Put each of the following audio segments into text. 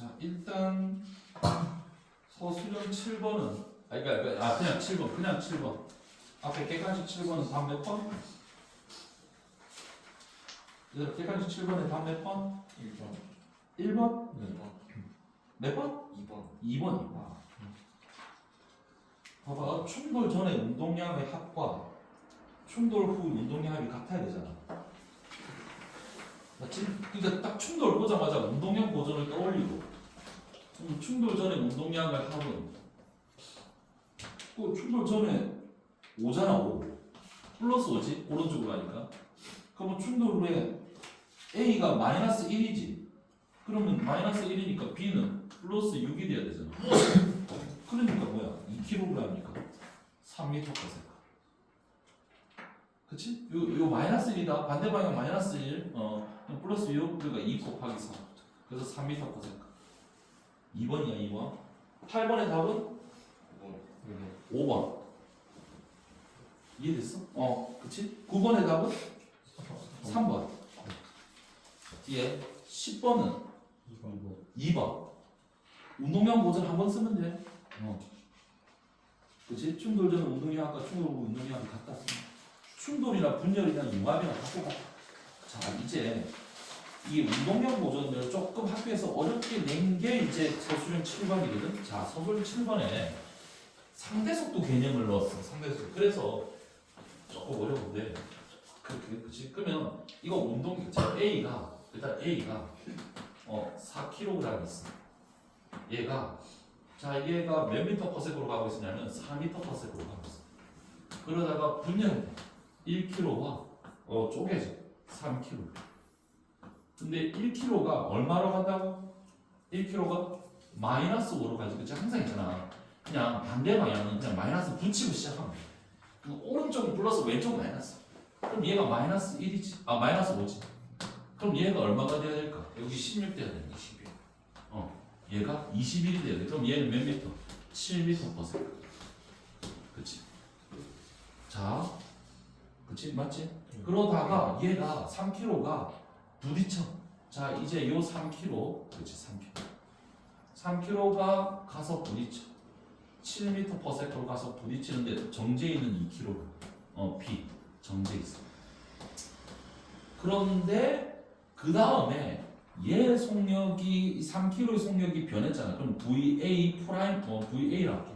자, 일단 서술형 7번은 그냥 7번, 그냥 7번. 앞에 객관식 7번은 답 몇 번? 얘들아, 객관식 7번에 답 몇 번? 1번 1번? 2번 몇 번? 2번 2번이다. 봐봐, 충돌 전에 운동량의 합과 충돌 후 운동량합이 같아야 되잖아. 맞지? 그러니까 딱 충돌 보자마자 운동량 보존을 떠올리고, 충돌 전에 운동량을 합은 충돌 전에 5잖아. 5 플러스 5지? 오른쪽으로 가니까. 그러면 충돌 후에 A가 마이너스 1이지. 그러면 마이너스 1이니까 B는 플러스 6이 돼야 되잖아. 그러니까 뭐야? 2kg이니까 3m/s. 그치? 요 마이너스 1이다. 반대 방향 마이너스 1. 플러스 6. 그러니까 2 곱하기 3. 그래서 3m/s. 2번이야, 2번. 8번의 답은 5번. 이해됐어? 그치? 9번의 답은 3번. 뒤에 10번은 2번. 운동량 보존 한 번 쓰면 돼. 그치? 충돌 전 운동량과 충돌 후 운동량이 같다. 충돌이나 분열이나 융합이나 다 똑같아. 자, 이제 이 운동량 보존을 조금 학교에서 어렵게 낸 게 이제 서술형 7번이거든. 자, 서술형 7번에 상대속도 개념을 넣었어. 상대속도. 그래서 조금 어려운데. 그치? 그러면 이거 운동, 자, A가 일단 A가 4kg 있어. 얘가 몇 m/s로 가고 있으냐면 4m/s로 가고 있어. 그러다가 분열 1kg와 쪼개져 3kg. 근데 1kg가 얼마로 간다고? 1kg가 마이너스 5로 가지. 그치? 항상 있잖아. 그냥 반대 방향은 그냥 마이너스 붙이고 시작하면 돼. 오른쪽은 플러스, 왼쪽은 마이너스. 그럼 얘가 마이너스 1이지. 마이너스 5지. 그럼 얘가 얼마가 돼야 될까? 여기 16 돼야 돼. 21. 얘가 21이 돼야 돼. 그럼 얘는 몇 미터? 7m/s. 그치? 자, 그치? 맞지? 그러다가 얘가 3kg가 부딪혀. 자, 이제 요 3kg, 그치? 3kg가 가서 부딪혀. 7m/s로 가서 부딪히는데 정제인은 2kg. B 정제 있어. 그런데 그 다음에 얘 속력이 3kg의 속력이 변했잖아. 그럼 VA 프라임 VA라고 할게.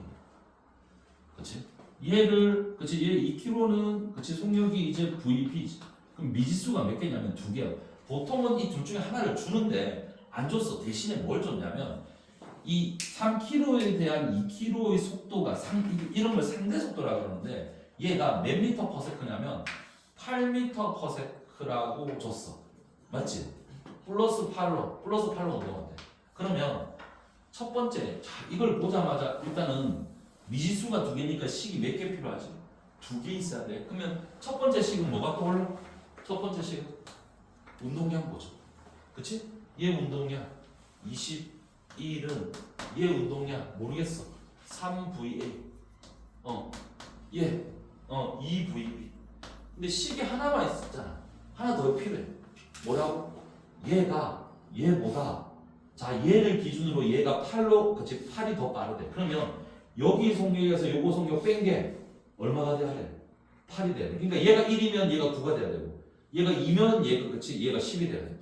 그렇지? 얘를 그렇지? 얘 2kg는 그렇지? 속력이 이제 VB지. 그럼 미지수가 몇 개냐면 2개야. 보통은 이 둘 중에 하나를 주는데 안 줬어. 대신에 뭘 줬냐면 이 3kg에 대한 2kg의 속도가 이런 걸 상대 속도라고 그러는데 얘가 몇 m/s냐면 8m/s라고 줬어. 맞지? 플러스 8로 운동한대. 그러면 첫 번째, 자, 이걸 보자마자 일단은 미지수가 2개니까 식이 몇 개 필요하지? 2개 있어야 돼. 그러면 첫 번째 식은 뭐가 떠올라? 첫 번째 식은 운동량 보죠. 그치? 얘 운동량 21은 얘 운동량 모르겠어. 3VA. 얘 2VB. 근데 식이 하나만 있었잖아. 하나 더 필요해. 뭐라고? 얘가 얘보다, 자, 얘를 기준으로 얘가 8로, 그치? 8이 더 빠르대. 그러면 여기 속력에서 요거 속력 뺀 게 얼마가 돼야 돼? 8이 돼야 돼. 그러니까 얘가 1이면 얘가 9가 돼야 되고, 얘가 2면 얘가, 그치? 얘가 10이 돼야 돼.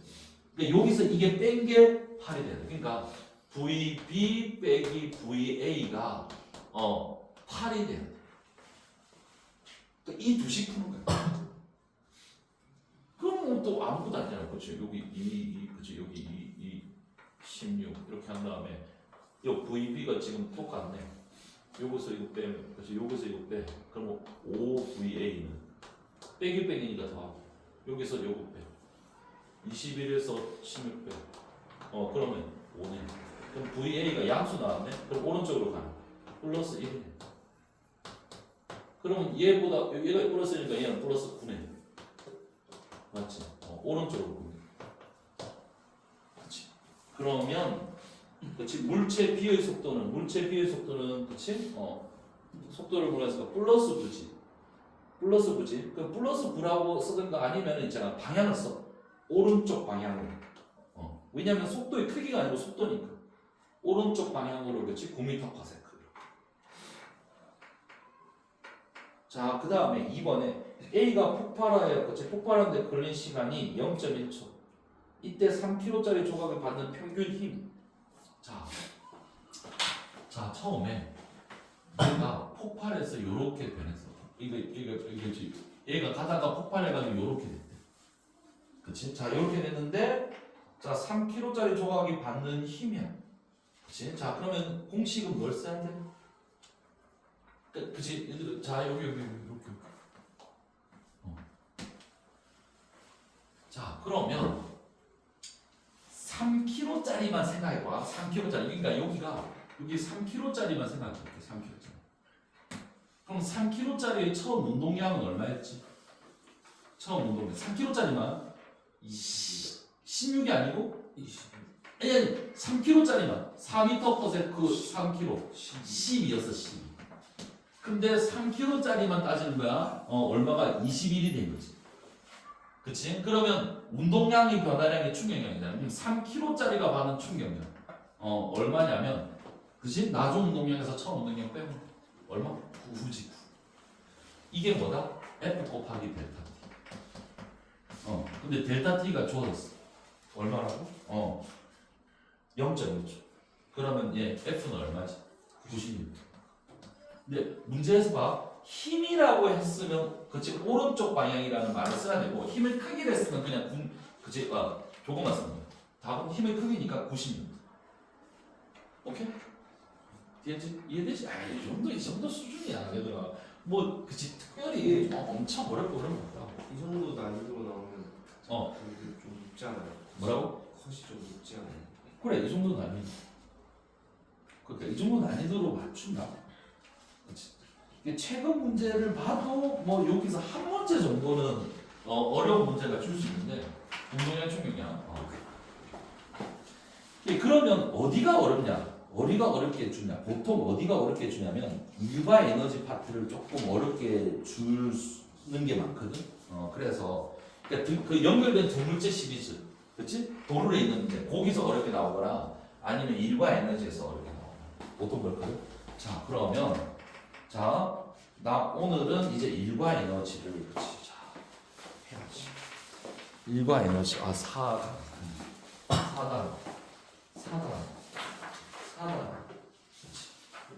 그러니까 여기서 이게 뺀 게 8이 돼야 돼. 그러니까 VB 빼기 VA가 8이 돼야 돼. 그러니까 이 두 식 푸는 거야. 그럼 또 아무것도 아니잖아. 그치? 여기 2, 그치? 여기 2, 16 이렇게 한 다음에 요 VB가 지금 똑같네. 요거서 이거 빼면, 그치? 요거서 이거 빼. 그럼 5VA는 빼기니까 더하고, 여기서 요거 빼. 21에서 16 빼. 그러면 5네. 그럼 VA가 양수 나왔네. 그럼 오른쪽으로 가는. 플러스 1이네. 그러면 얘가 플러스니까 얘는 플러스 9네. 맞지? 오른쪽으로 보면. 그치? 그러면, 그치? 물체 B의 속도는, 그치? 속도를 보내서 플러스 9지. 플러스 9지. 그 플러스 9라고 쓰든가 아니면 있잖아. 방향을 써. 오른쪽 방향으로. 왜냐면 속도의 크기가 아니고 속도니까. 오른쪽 방향으로 그렇지 9m/s. 자, 그 다음에 2번에 A가 폭발하여 그렇지 폭발하는데 걸린 시간이 0.1초. 이때 3kg짜리 조각을 받는 평균 힘. 자 처음에 얘가 폭발해서 요렇게 변했어. 이거지. 얘가 가다가 폭발해가지고 요렇게 됐대. 그치? 자, 요렇게 됐는데, 자, 3kg짜리 조각이 받는 힘이야. 그치? 자, 그러면 공식은 뭘 써야 돼? 그치? 자, 여기, 이렇게. 자, 그러면 3kg짜리만 생각해봐. 3kg짜리. 그러니까 여기 3kg짜리만 생각해볼게. 3kg짜리. 그럼 3kg짜리의 처음 운동량은 얼마였지? 처음 운동량 3kg짜리만 16이 아니고 20. 아니 3kg짜리만 4m/s 3kg 10이었어 10. 근데 3kg짜리만 따지는 거야. 얼마가 21이 된 거지. 그치? 그러면 운동량이 변화량의 충격량이잖아. 그럼 3kg짜리가 받는 충격량 얼마냐면 그치? 나중 운동량에서 처음 운동량 빼면 얼마? 9지 9. 이게 뭐다? F 곱하기 델타 T. 근데 델타 T가 주어졌어. 얼마라고? 0.1초. 그러면 얘 F는 얼마지? 96. 근데 문제에서 봐. 힘이라고 했으면 그치 오른쪽 방향이라는 말을 써야 되고 힘을 크기로 했으면 그냥 그치 조금만 쓰는 거야. 답은 힘의 크기니까 96. 오케이? 이해되지? 이 정도 수준이야 얘들아. 뭐 그치 특별히 엄청 어렵고 그런 거 없다. 이 정도 난이도로 나오면 그게 좀 높지 않아요? 뭐라고? 컷이 좀 높지 않아요? 그래 이 정도 난이도. 그러니까 이 정도 난이도로 맞춘다. 그치? 최근 문제를 봐도 뭐 여기서 한 문제 정도는 어려운 문제가 줄 수 있는데 운동량 충격량. 그러면 어디가 어렵냐? 어디가 어렵게 주냐? 보통 어디가 어렵게 주냐면 일과 에너지 파트를 조금 어렵게 주는 게 많거든. 그래서 그러니까 그 연결된 두 물체 시리즈, 그렇지? 도르래 있는데 거기서 어렵게 나오거나 아니면 일과 에너지에서 어렵게 나오거나 보통 그렇거든. 자, 그러면 나 오늘은 이제 일과 에너지를 그렇지? 자, 해야지. 일과 에너지 사단.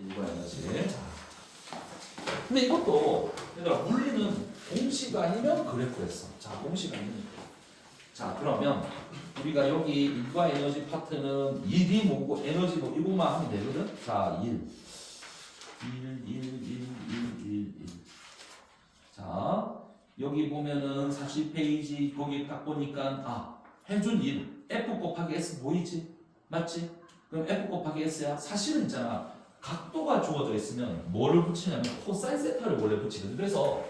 일과 에너지. 근데 이것도 얘들아 물리는 공식 아니면 그래프였어. 자, 공식 아니면. 자, 그러면 우리가 여기 일과 에너지 파트는 일이 뭐고 에너지 뭐 이것만 하면 되거든. 자, 1. 자, 여기 보면은 40페이지 거기 딱 보니까 해준 일 F 곱하기 S 보이지? 맞지? 그럼 F 곱하기 S야. 사실은 있잖아. 각도가 주어져 있으면 뭐를 붙이냐면 코사인 세타를 원래 붙이거든. 그래서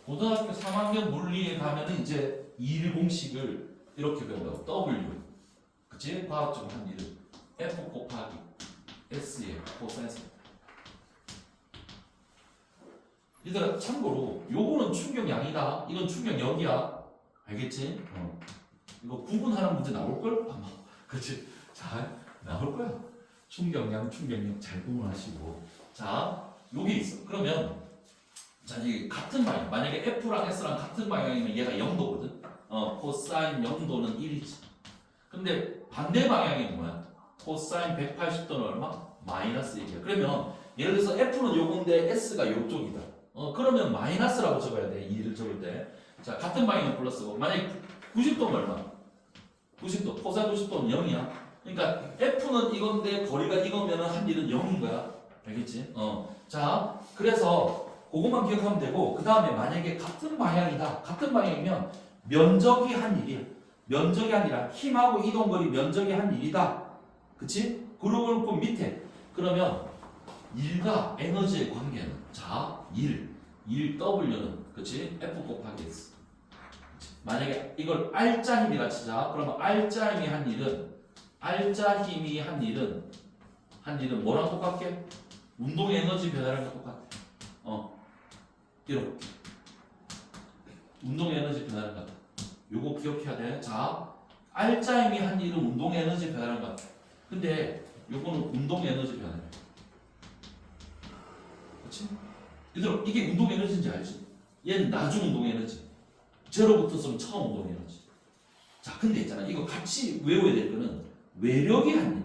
고등학교 3학년 물리에 가면은 이제 일 공식을 이렇게 배운다고. W. 그치? 과학적으로 한 일은 F 곱하기 S의 코사인 세타. 얘들아 참고로 요거는 충격량이다. 이건 충격력이야. 알겠지? 이거 구분하는 문제 나올걸? 아마. 그치? 잘 나올 거야. 충격량 잘 구분하시고. 자, 여기 있어. 그러면 자, 이게 같은 방향. 만약에 F랑 S랑 같은 방향이면 얘가 0도거든. 코사인 0도는 1이지. 근데 반대 방향이 뭐야? 코사인 180도는 얼마? 마이너스 1이야. 그러면 예를 들어서 F는 요건데 S가 요쪽이다. 그러면 마이너스라고 적어야 돼. 2를 적을 때. 자, 같은 방향은 플러스고. 만약에 90도는 얼마? 90도. 코사인 90도는 0이야. 그러니까 F는 이건데 거리가 이거면은 한 일은 0인 거야. 알겠지? 자, 그래서 그것만 기억하면 되고 그 다음에 만약에 같은 방향이다. 같은 방향이면 면적이 한 일이야. 면적이 아니라 힘하고 이동거리 면적이 한 일이다. 그치? 그러고 밑에 그러면 일과 에너지의 관계는 자, 일 W는 그치? F 곱하기 S. 그치? 만약에 이걸 R자 힘이라 치자. 그러면 R자 힘이 한 일은 뭐랑 똑같게? 운동 에너지 변화랑 똑같아. 이렇게. 운동 에너지 변화랑 같아. 요거 기억해야 돼. 자, R자 힘이 한 일은 운동 에너지 변화랑 같아. 근데 요거는 운동 에너지 변화량. 그렇지? 얘들아 이게 운동 에너지인지 알지? 얘는 나중 운동 에너지. 제로부터 쓰면 처음 운동 에너지. 자, 근데 있잖아. 이거 같이 외워야 될 거는 외력이 아니야.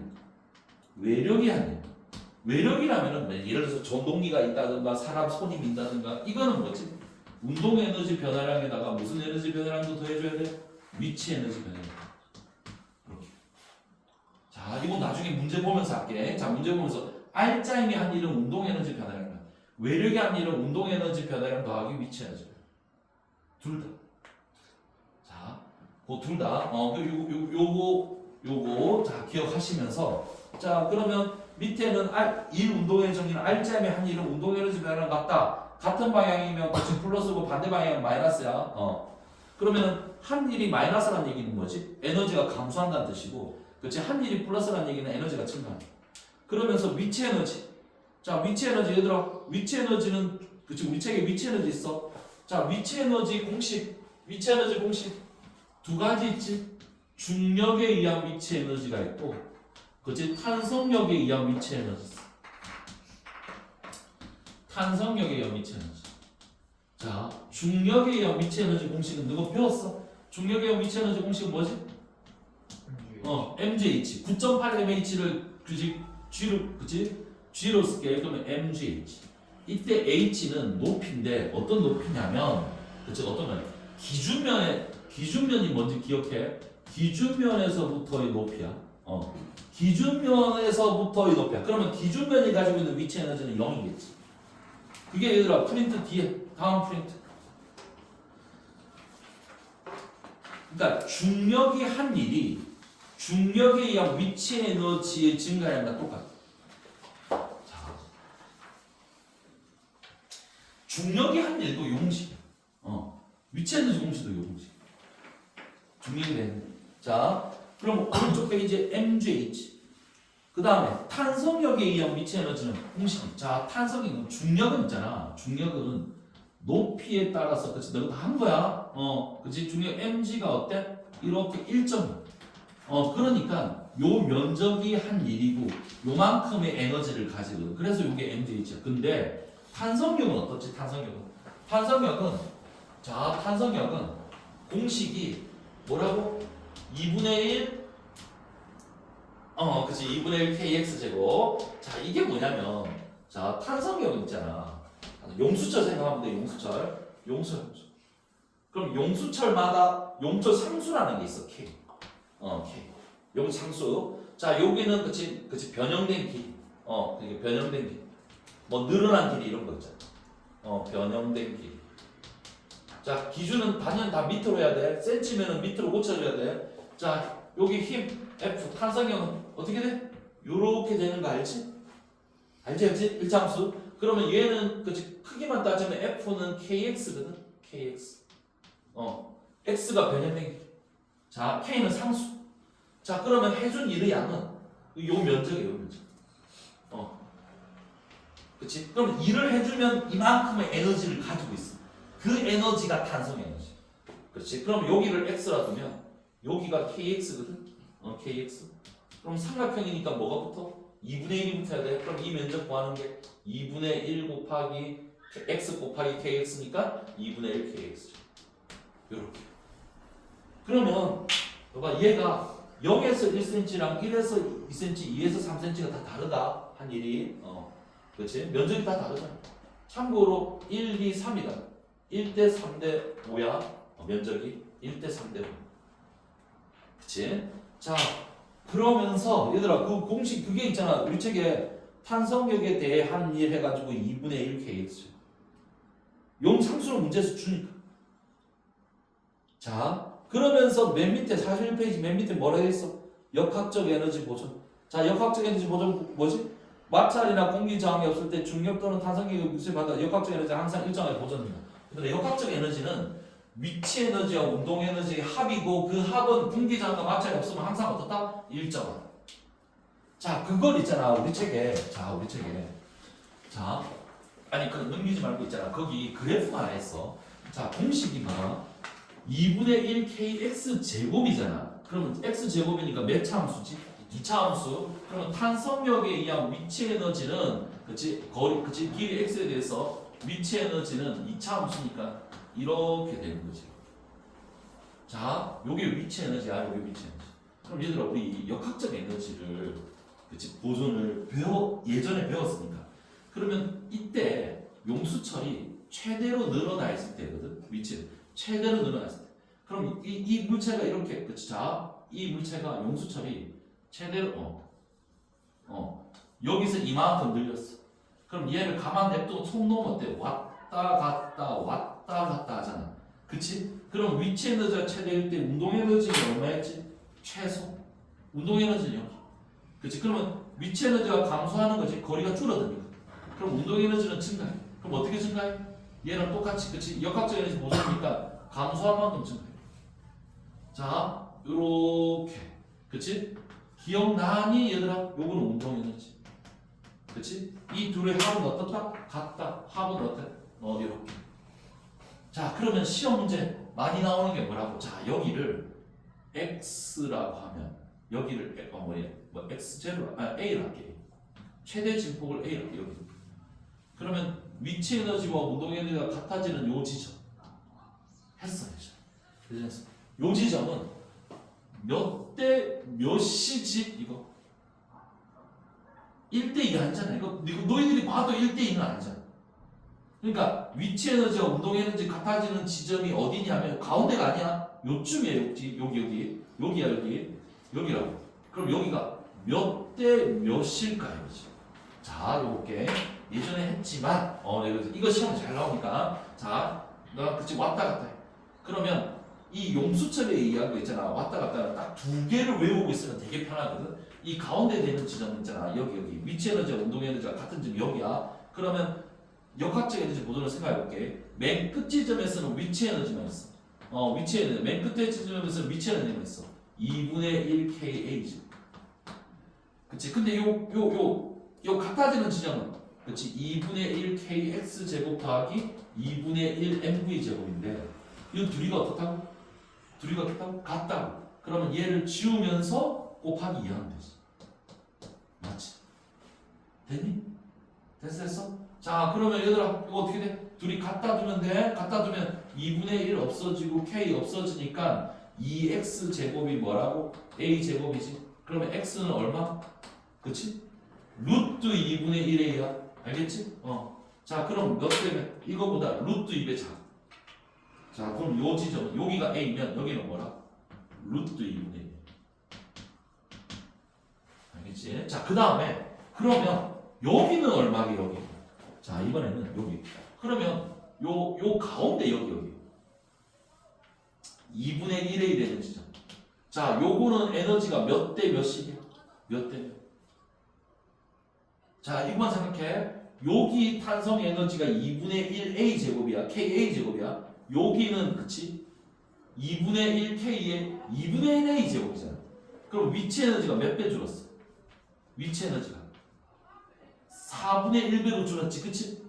외력이 아니야. 외력이라면은 뭐 예를 들어서 전동기가 있다든가 사람 손이 민다든가 이거는 뭐지? 운동 에너지 변화량에다가 무슨 에너지 변화량도 더해줘야 돼? 위치 에너지 변화량. 이렇게. 자, 이거 나중에 문제 보면서 할게. 자, 문제 보면서 알짜임이 한 일은 운동 에너지 변화량, 외력이 한 일은 운동 에너지 변화량 더하기 위치 에너지 변화량. 둘 다. 자, 그 둘 다. 요거 자 기억하시면서 자 그러면 밑에는 일 운동의 정의는 알짜임의 한 일은 운동 에너지 변화량 같다. 같은 방향이면 그치 플러스고 반대 방향은 마이너스야. 그러면 한 일이 마이너스라는 얘기는 뭐지? 에너지가 감소한다는 뜻이고, 그치 한 일이 플러스라는 얘기는 에너지가 증가한다. 그러면서 위치 에너지. 자 위치 에너지 얘들아 위치 에너지는 그치 우리 책에 위치 에너지 있어. 자 위치 에너지 공식 두 가지 있지. 중력에 의한 위치 에너지가 있고, 그치 탄성력에 의한 위치 에너지 있어. 탄성력에 의한 위치 에너지. 자, 중력에 의한 위치 에너지 공식은 누구 배웠어? 중력에 의한 위치 에너지 공식은 뭐지? mgh. 9.8 mh를 G로 쓸게. 그러면 mgh. 이때 h는 높이인데 어떤 높이냐면, 그치 어떤 면? 기준면이 뭔지 기억해. 기준면에서부터의 높이야. 기준면에서부터의 높이야. 그러면 기준면이 가지고 있는 위치 에너지는 0이겠지. 그게 얘들아 프린트 뒤에 다음 프린트. 그러니까 중력이 한 일이 중력에 의한 위치 에너지의 증가량과 똑같아. 자, 중력이 한 일도 용식이야. 위치 에너지 공식도 용식. 중력이 되는. 자, 그럼 오른쪽 페이지에 mgh. 그 다음에 탄성력에 의한 위치 에너지는 공식. 자, 탄성력은 중력은 있잖아. 중력은 높이에 따라서 그치 너가 다 한 거야. 그치 중력 mg가 어때? 이렇게 1점. 그러니까 요 면적이 한 일이고 요만큼의 에너지를 가지거든. 그래서 요게 mgh야. 근데 탄성력은 어떻지? 탄성력은 공식이 뭐라고? 2분의 1 그치 2분의 1 kx 제곱. 자 이게 뭐냐면 자 탄성력은 있잖아. 용수철 생각하면 돼. 용수철. 그럼 용수철마다 용철 상수라는 게 있어. k. k. 용수 상수. 자 여기는 그치 변형된 길. 그게 변형된 길. 뭐 늘어난 길 이런 거 있잖아. 변형된 길. 자 기준은 단연 다 미터로 해야 돼. 센치면은 미터로 고쳐줘야 돼. 자 여기 힘 F 탄성력은 어떻게 돼? 요렇게 되는 거 알지? 알지? 일차함수. 그러면 얘는 그치 크기만 따지면 F는 KX거든. KX. X가 변형된 길. 자 K는 상수. 자 그러면 해준 일의 양은 요 면적이에요. 요 면적. 그치? 그럼 일을 해주면 이만큼의 에너지를 가지고 있어. 그 에너지가 탄성 에너지. 그렇지? 그럼 여기를 x라 두면 여기가 kx거든. kx. 그럼 삼각형이니까 뭐가 붙어? 2분의 1이 붙어야 돼. 그럼 이 면적 구하는 게 2분의 1 곱하기 x 곱하기 kx니까 2분의 1 kx. 요렇게. 그러면 봐봐 얘가 0에서 1cm랑 1에서 2cm, 2에서 3cm가 다 다르다. 한 일이. 그렇지? 면적이 다 다르잖아. 참고로 1, 2, 3이다. 1대 3대 5야. 면적이 1대 3대 5. 그치? 자, 그러면서 얘들아 그 공식 그게 있잖아. 우리 책에 탄성력에 대해 한 일 해가지고 2분의 1 kx. 용상수로 문제에서 주니까. 자, 그러면서 맨 밑에 41페이지 맨 밑에 뭐라 했어? 역학적 에너지 보존. 자, 역학적 에너지 보존 뭐지? 마찰이나 공기 저항이 없을 때 중력 또는 탄성력의 무시를 받아 역학적 에너지는 항상 일정하게 보존된다. 근데 역학적 에너지는 위치 에너지와 운동 에너지의 합이고 그 합은 공기 저항과 마찰이 없으면 항상 어떻다? 일정하다. 자, 그걸 있잖아 우리 책에. 자, 아니 그건 넘기지 말고 있잖아. 거기 그래프 하나 했어. 자, 공식이 봐. 2분의 1 kx 제곱이잖아. 그러면 x 제곱이니까 몇 차 함수지? 2차 함수. 그러면 탄성력에 의한 위치 에너지는 그치 거리 그치 길이 x에 대해서 위치 에너지는 2차 함수니까 이렇게 되는 거지. 자, 요게 위치 에너지야. 요게 위치 에너지. 그럼 얘들아 우리 역학적 에너지를 그치 보존을 예전에 배웠으니까. 그러면 이때 용수철이 최대로 늘어나 있을 때거든. 위치는 최대로 늘어나 있을 때. 그럼 이 물체가 이렇게 그치 자, 이 물체가 용수철이 최대로 여기서 이만큼 늘렸어. 그럼 얘를 가만 냅두고 손 놓으면 어때? 왔다 갔다 하잖아. 그치? 그럼 위치 에너지가 최대일 때 운동 에너지는 얼마였지? 최소. 운동 에너지는 여기. 그치? 그러면 위치 에너지가 감소하는 거지. 거리가 줄어드니까. 그럼 운동 에너지는 증가해. 그럼 어떻게 증가해? 얘랑 똑같이 그치? 역학적 에너지 보존이니까 감소한 만큼 증가해. 자, 요렇게. 그치? 기억나니 얘들아? 요거는 운동 에너지. 그치? 이 둘의 합은 어떻다? 같다. 합은 어때? 이렇게. 자, 그러면 시험 문제 많이 나오는 게 뭐라고? 자, 여기를 x라고 하면 여기를 x0 a라 할게. 최대 진폭을 a라 할게. 여기. 그러면 위치 에너지와 운동 에너지가 같아지는 요 지점 했어야죠. 그래서 요 지점은 몇 대 몇 시지 이거 1대2 아니잖아. 이거 너희들이 봐도 1대2는 아니잖아. 그러니까 위치 에너지와 운동 에너지 같아지는 지점이 어디냐면 가운데가 아니야. 요쯤이야. 여기야. 여기라고. 그럼 여기가 몇 대 몇일까요? 자, 요게 예전에 했지만 이거 시험 잘 나오니까 자, 너가 그치 왔다 갔다 해. 그러면 이 용수철에 의한 거 있잖아. 왔다 갔다 딱 두 개를 외우고 있으면 되게 편하거든. 이 가운데 되는 지점 있잖아. 여기 위치 에너지와 운동 에너지가 같은 점 여기야. 그러면 역학적 에너지 보존을 생각해 볼게. 맨 끝 지점에서는 위치 에너지만 있어. 위치 에너지. 맨 끝에 지점에서는 위치 에너지만 있어. 2분의 1 kA지. 그치? 근데 요 같아지는 지점은 그치? 2분의 1 kx 제곱 더하기 2분의 1 mv 제곱인데 이 둘이가 어떻다고? 둘이가 어떻다고? 같다고. 그러면 얘를 지우면서 곱하기 2하면 되지. 맞지? 됐니? 됐어? 자, 그러면 얘들아 이거 어떻게 돼? 둘이 갖다 두면 돼. 갖다 두면 2분의 1 없어지고 k 없어지니까 2x 제곱이 뭐라고? a 제곱이지. 그러면 x는 얼마? 그치? 루트 2분의 1a야. 알겠지? 자, 그럼 몇 배면 이거보다 루트 2배 작아. 자, 그럼 요 지점 여기가 a면 여기는 뭐라? 루트 2분의 1. 알겠지? 자, 그 다음에 그러면 여기는 얼마게 여기? 자, 이번에는 여기. 그러면 요 가운데 여기 2분의 1이 되는 지점. 자, 요거는 에너지가 몇 대 몇이게? 몇 대 몇? 자, 이것만 생각해. 여기 탄성 에너지가 2분의 1a 제곱이야. ka 제곱이야. 여기는 그치? 2분의 1k에 2분의 1a 제곱이잖아. 그럼 위치 에너지가 몇 배 줄었어? 위치 에너지가 4분의 1배로 줄었지. 그치?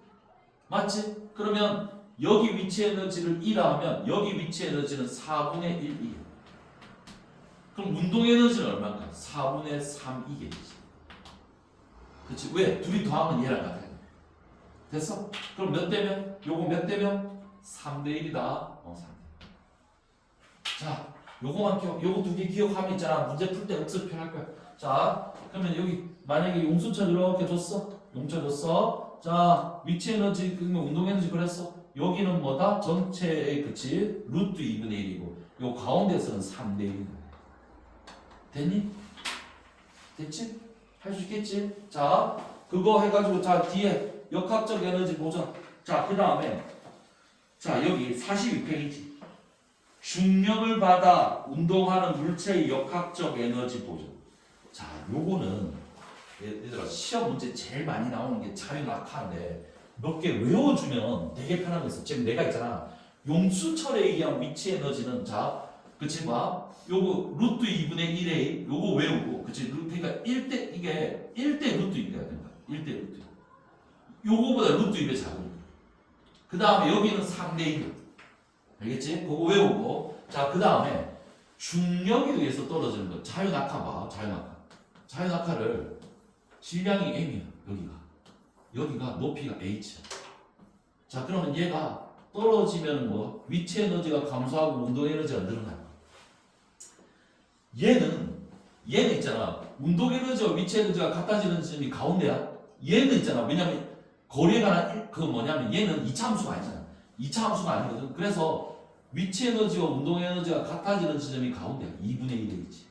맞지? 그러면 여기 위치 에너지를 1라 하면 여기 위치 에너지는 4분의 1이야. 그럼 운동 에너지는 얼마일까? 4분의 3이겠지. 그치? 왜? 둘이 더하면 얘랑 같아. 됐어? 그럼 몇 대면? 요거 몇 대면? 3대 1이다. 3대. 자, 요거만 요거 두 개 기억하면 있잖아. 문제 풀 때 억수로 표현할 거야. 자, 그러면 여기 만약에 용수철 이렇게 줬어. 용철 줬어. 자, 위치 에너지 그러면 운동 에너지 그랬어. 여기는 뭐다? 전체의 그치? 루트 2분의 1이고 요 가운데서는 3대 1이다. 됐니? 됐지? 할 수 있겠지? 자, 그거 해가지고 자 뒤에 역학적 에너지 보자. 자, 그 다음에 자 여기 42페이지 중력을 받아 운동하는 물체의 역학적 에너지 보존. 자, 요거는 얘들아 시험 문제 제일 많이 나오는 게 자유낙하인데 몇 개 외워주면 되게 편한 거 있어. 지금 내가 있잖아. 용수철에 의한 위치 에너지는 자, 그치 봐. 요거 루트 2분의 1에 요거 외우고 그치 그러니까 1대 이게 1대 루트 2가 되는 거야. 1대 루트 2. 요거보다 루트 2배 작은. 그 다음에 여기는 3대 1. 알겠지? 그거 외우고 자, 그 다음에 중력에 의해서 떨어지는 거 자유낙하 봐. 자유낙하. 자연악화를 질량이 m이야. 여기가 높이가 h야. 자, 그러면 얘가 떨어지면 뭐 위치 에너지가 감소하고 운동 에너지가 늘어나요. 얘는 있잖아. 운동 에너지와 위치 에너지가 같아지는 지점이 가운데야. 얘는 있잖아. 왜냐면 거리에 관한 뭐냐면 얘는 2차 함수가 아니잖아. 2차 함수가 아니거든. 그래서 위치 에너지와 운동 에너지가 같아지는 지점이 가운데야. 2분의 1이지.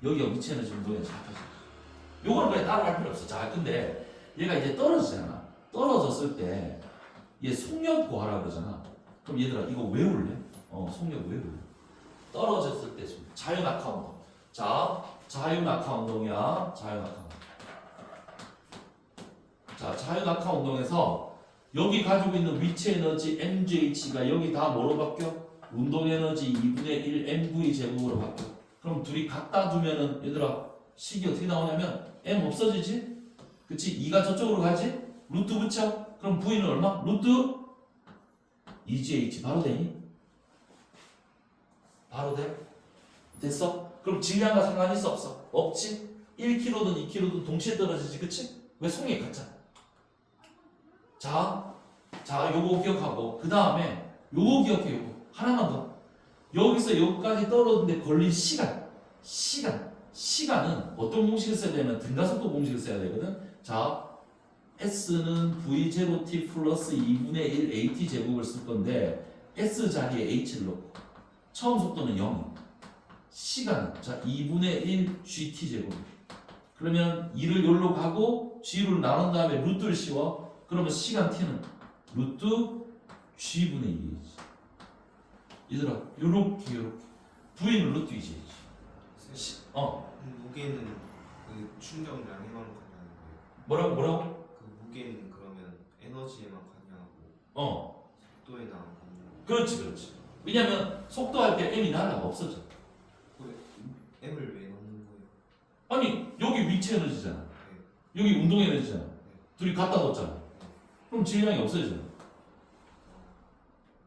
여기가 위치 에너지, 운동 에너지 같아져. 요거는 그냥 따로 할 필요 없어. 자, 근데 얘가 이제 떨어지잖아. 떨어졌을 때 얘 속력 구하라 그러잖아. 그럼 얘들아 이거 외울래? 속력 외울래? 떨어졌을 때 자유낙하 운동. 자, 자유낙하 운동이야. 자유낙하 운동. 자, 자유낙하 운동에서 여기 가지고 있는 위치 에너지 mgh가 여기 다 뭐로 바뀌어? 운동 에너지 2분의 1 mv 제곱으로 바뀌어. 그럼 둘이 갖다 두면은 얘들아 식이 어떻게 나오냐면 m 없어지지? 그치? 2가 저쪽으로 가지? 루트 붙여? 그럼 v는 얼마? 루트 2gh 바로 되니? 바로 돼? 됐어? 그럼 질량과 상관이 있어 없어? 없지? 1kg든 2kg든 동시에 떨어지지 그치? 왜 속력이 같잖아. 자, 요거 기억하고 그 다음에 요거 기억해. 요거 하나만 더. 여기서 여기까지 떨어졌는데 걸린 시간은 어떤 공식을 써야 되냐면 등가속도 공식을 써야 되거든. 자, S는 V0t 플러스 2분의 1 AT 제곱을 쓸 건데 S 자리에 H를 넣고 처음 속도는 0. 시간은 자 2분의 1 GT 제곱. 그러면 2를 여기로 가고 G로 나눈 다음에 루트를 씌워. 그러면 시간 T는 루트 G분의 2이지. 얘들아 요렇게 V는 루트 2지. 무게는 그 충격량에만 관여하는 거예요. 뭐라고? 그 무게는 그러면 에너지에만 관여하고 속도에는 안 관여하고. 그렇지. 왜냐면 속도할 때 m이 날아가 없어져. M을 왜 넣는 거예요? 아니 여기 위치 에너지잖아. 여기 운동 에너지잖아. 둘이 갖다 놓잖아. 그럼 질량이 없어지잖아.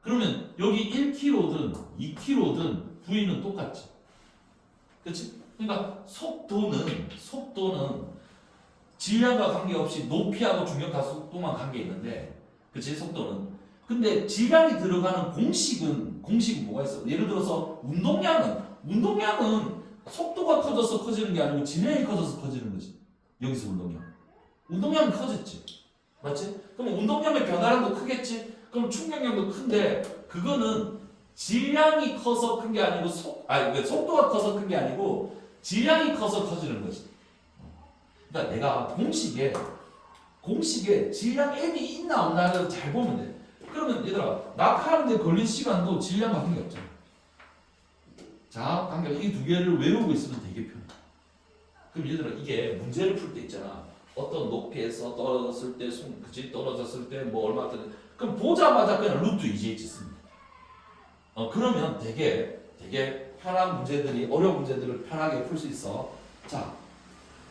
그러면 여기 1kg든 2kg든 V는 똑같지. 그렇지? 그러니까 속도는 질량과 관계없이 높이하고 중력과 속도만 관계 있는데, 그렇지? 속도는. 근데 질량이 들어가는 공식은 뭐가 있어? 예를 들어서 운동량은 속도가 커져서 커지는 게 아니고 질량이 커져서 커지는 거지. 여기서 운동량은 커졌지. 맞지? 그럼 운동량의 변화량도 크겠지? 그럼 충격량도 큰데 그거는 질량이 커서 큰 게 아니고 속도가 커서 큰 게 아니고 질량이 커서 커지는 거지. 그러니까 내가 공식에 질량 m이 있나 없나를 잘 보면 돼. 그러면 얘들아 낙하하는데 걸린 시간도 질량과 관계없잖아. 자, 이 두 개를 외우고 있으면 되게 편해. 그럼 얘들아 이게 문제를 풀 때 있잖아. 어떤 높이에서 떨어졌을 때, 떨어졌을 때 뭐 얼마 때, 그럼 보자마자 그냥 루트 2gh 씁니다. 그러면 되게 편한 문제들이 어려운 문제들을 편하게 풀 수 있어. 자,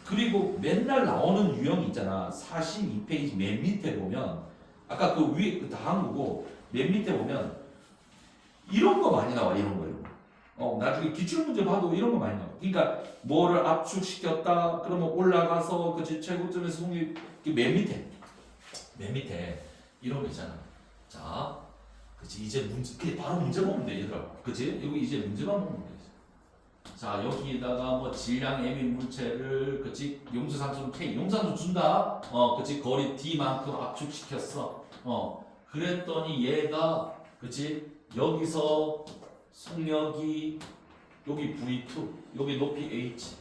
그리고 맨날 나오는 유형이 있잖아. 42페이지 맨 밑에 보면 아까 그 위에 그 다한 거고 맨 밑에 보면 이런 거 많이 나와. 이런 거. 나중에 기출문제 봐도 이런 거 많이 나와. 그러니까 뭐를 압축시켰다 그러면 올라가서 그치 최고점에서 속력이 맨 밑에 이런 거 있잖아. 자, 그치 이제 문제 바로 문제 보면 돼 얘들아. 그치 여기 이제 문제만 보면 돼. 자, 여기다가 뭐 질량 m인 물체를 그치 용수산소 K 용산소 준다. 그치 거리 D만큼 압축시켰어. 그랬더니 얘가 그치 여기서 속력이 여기 V2 여기 높이 H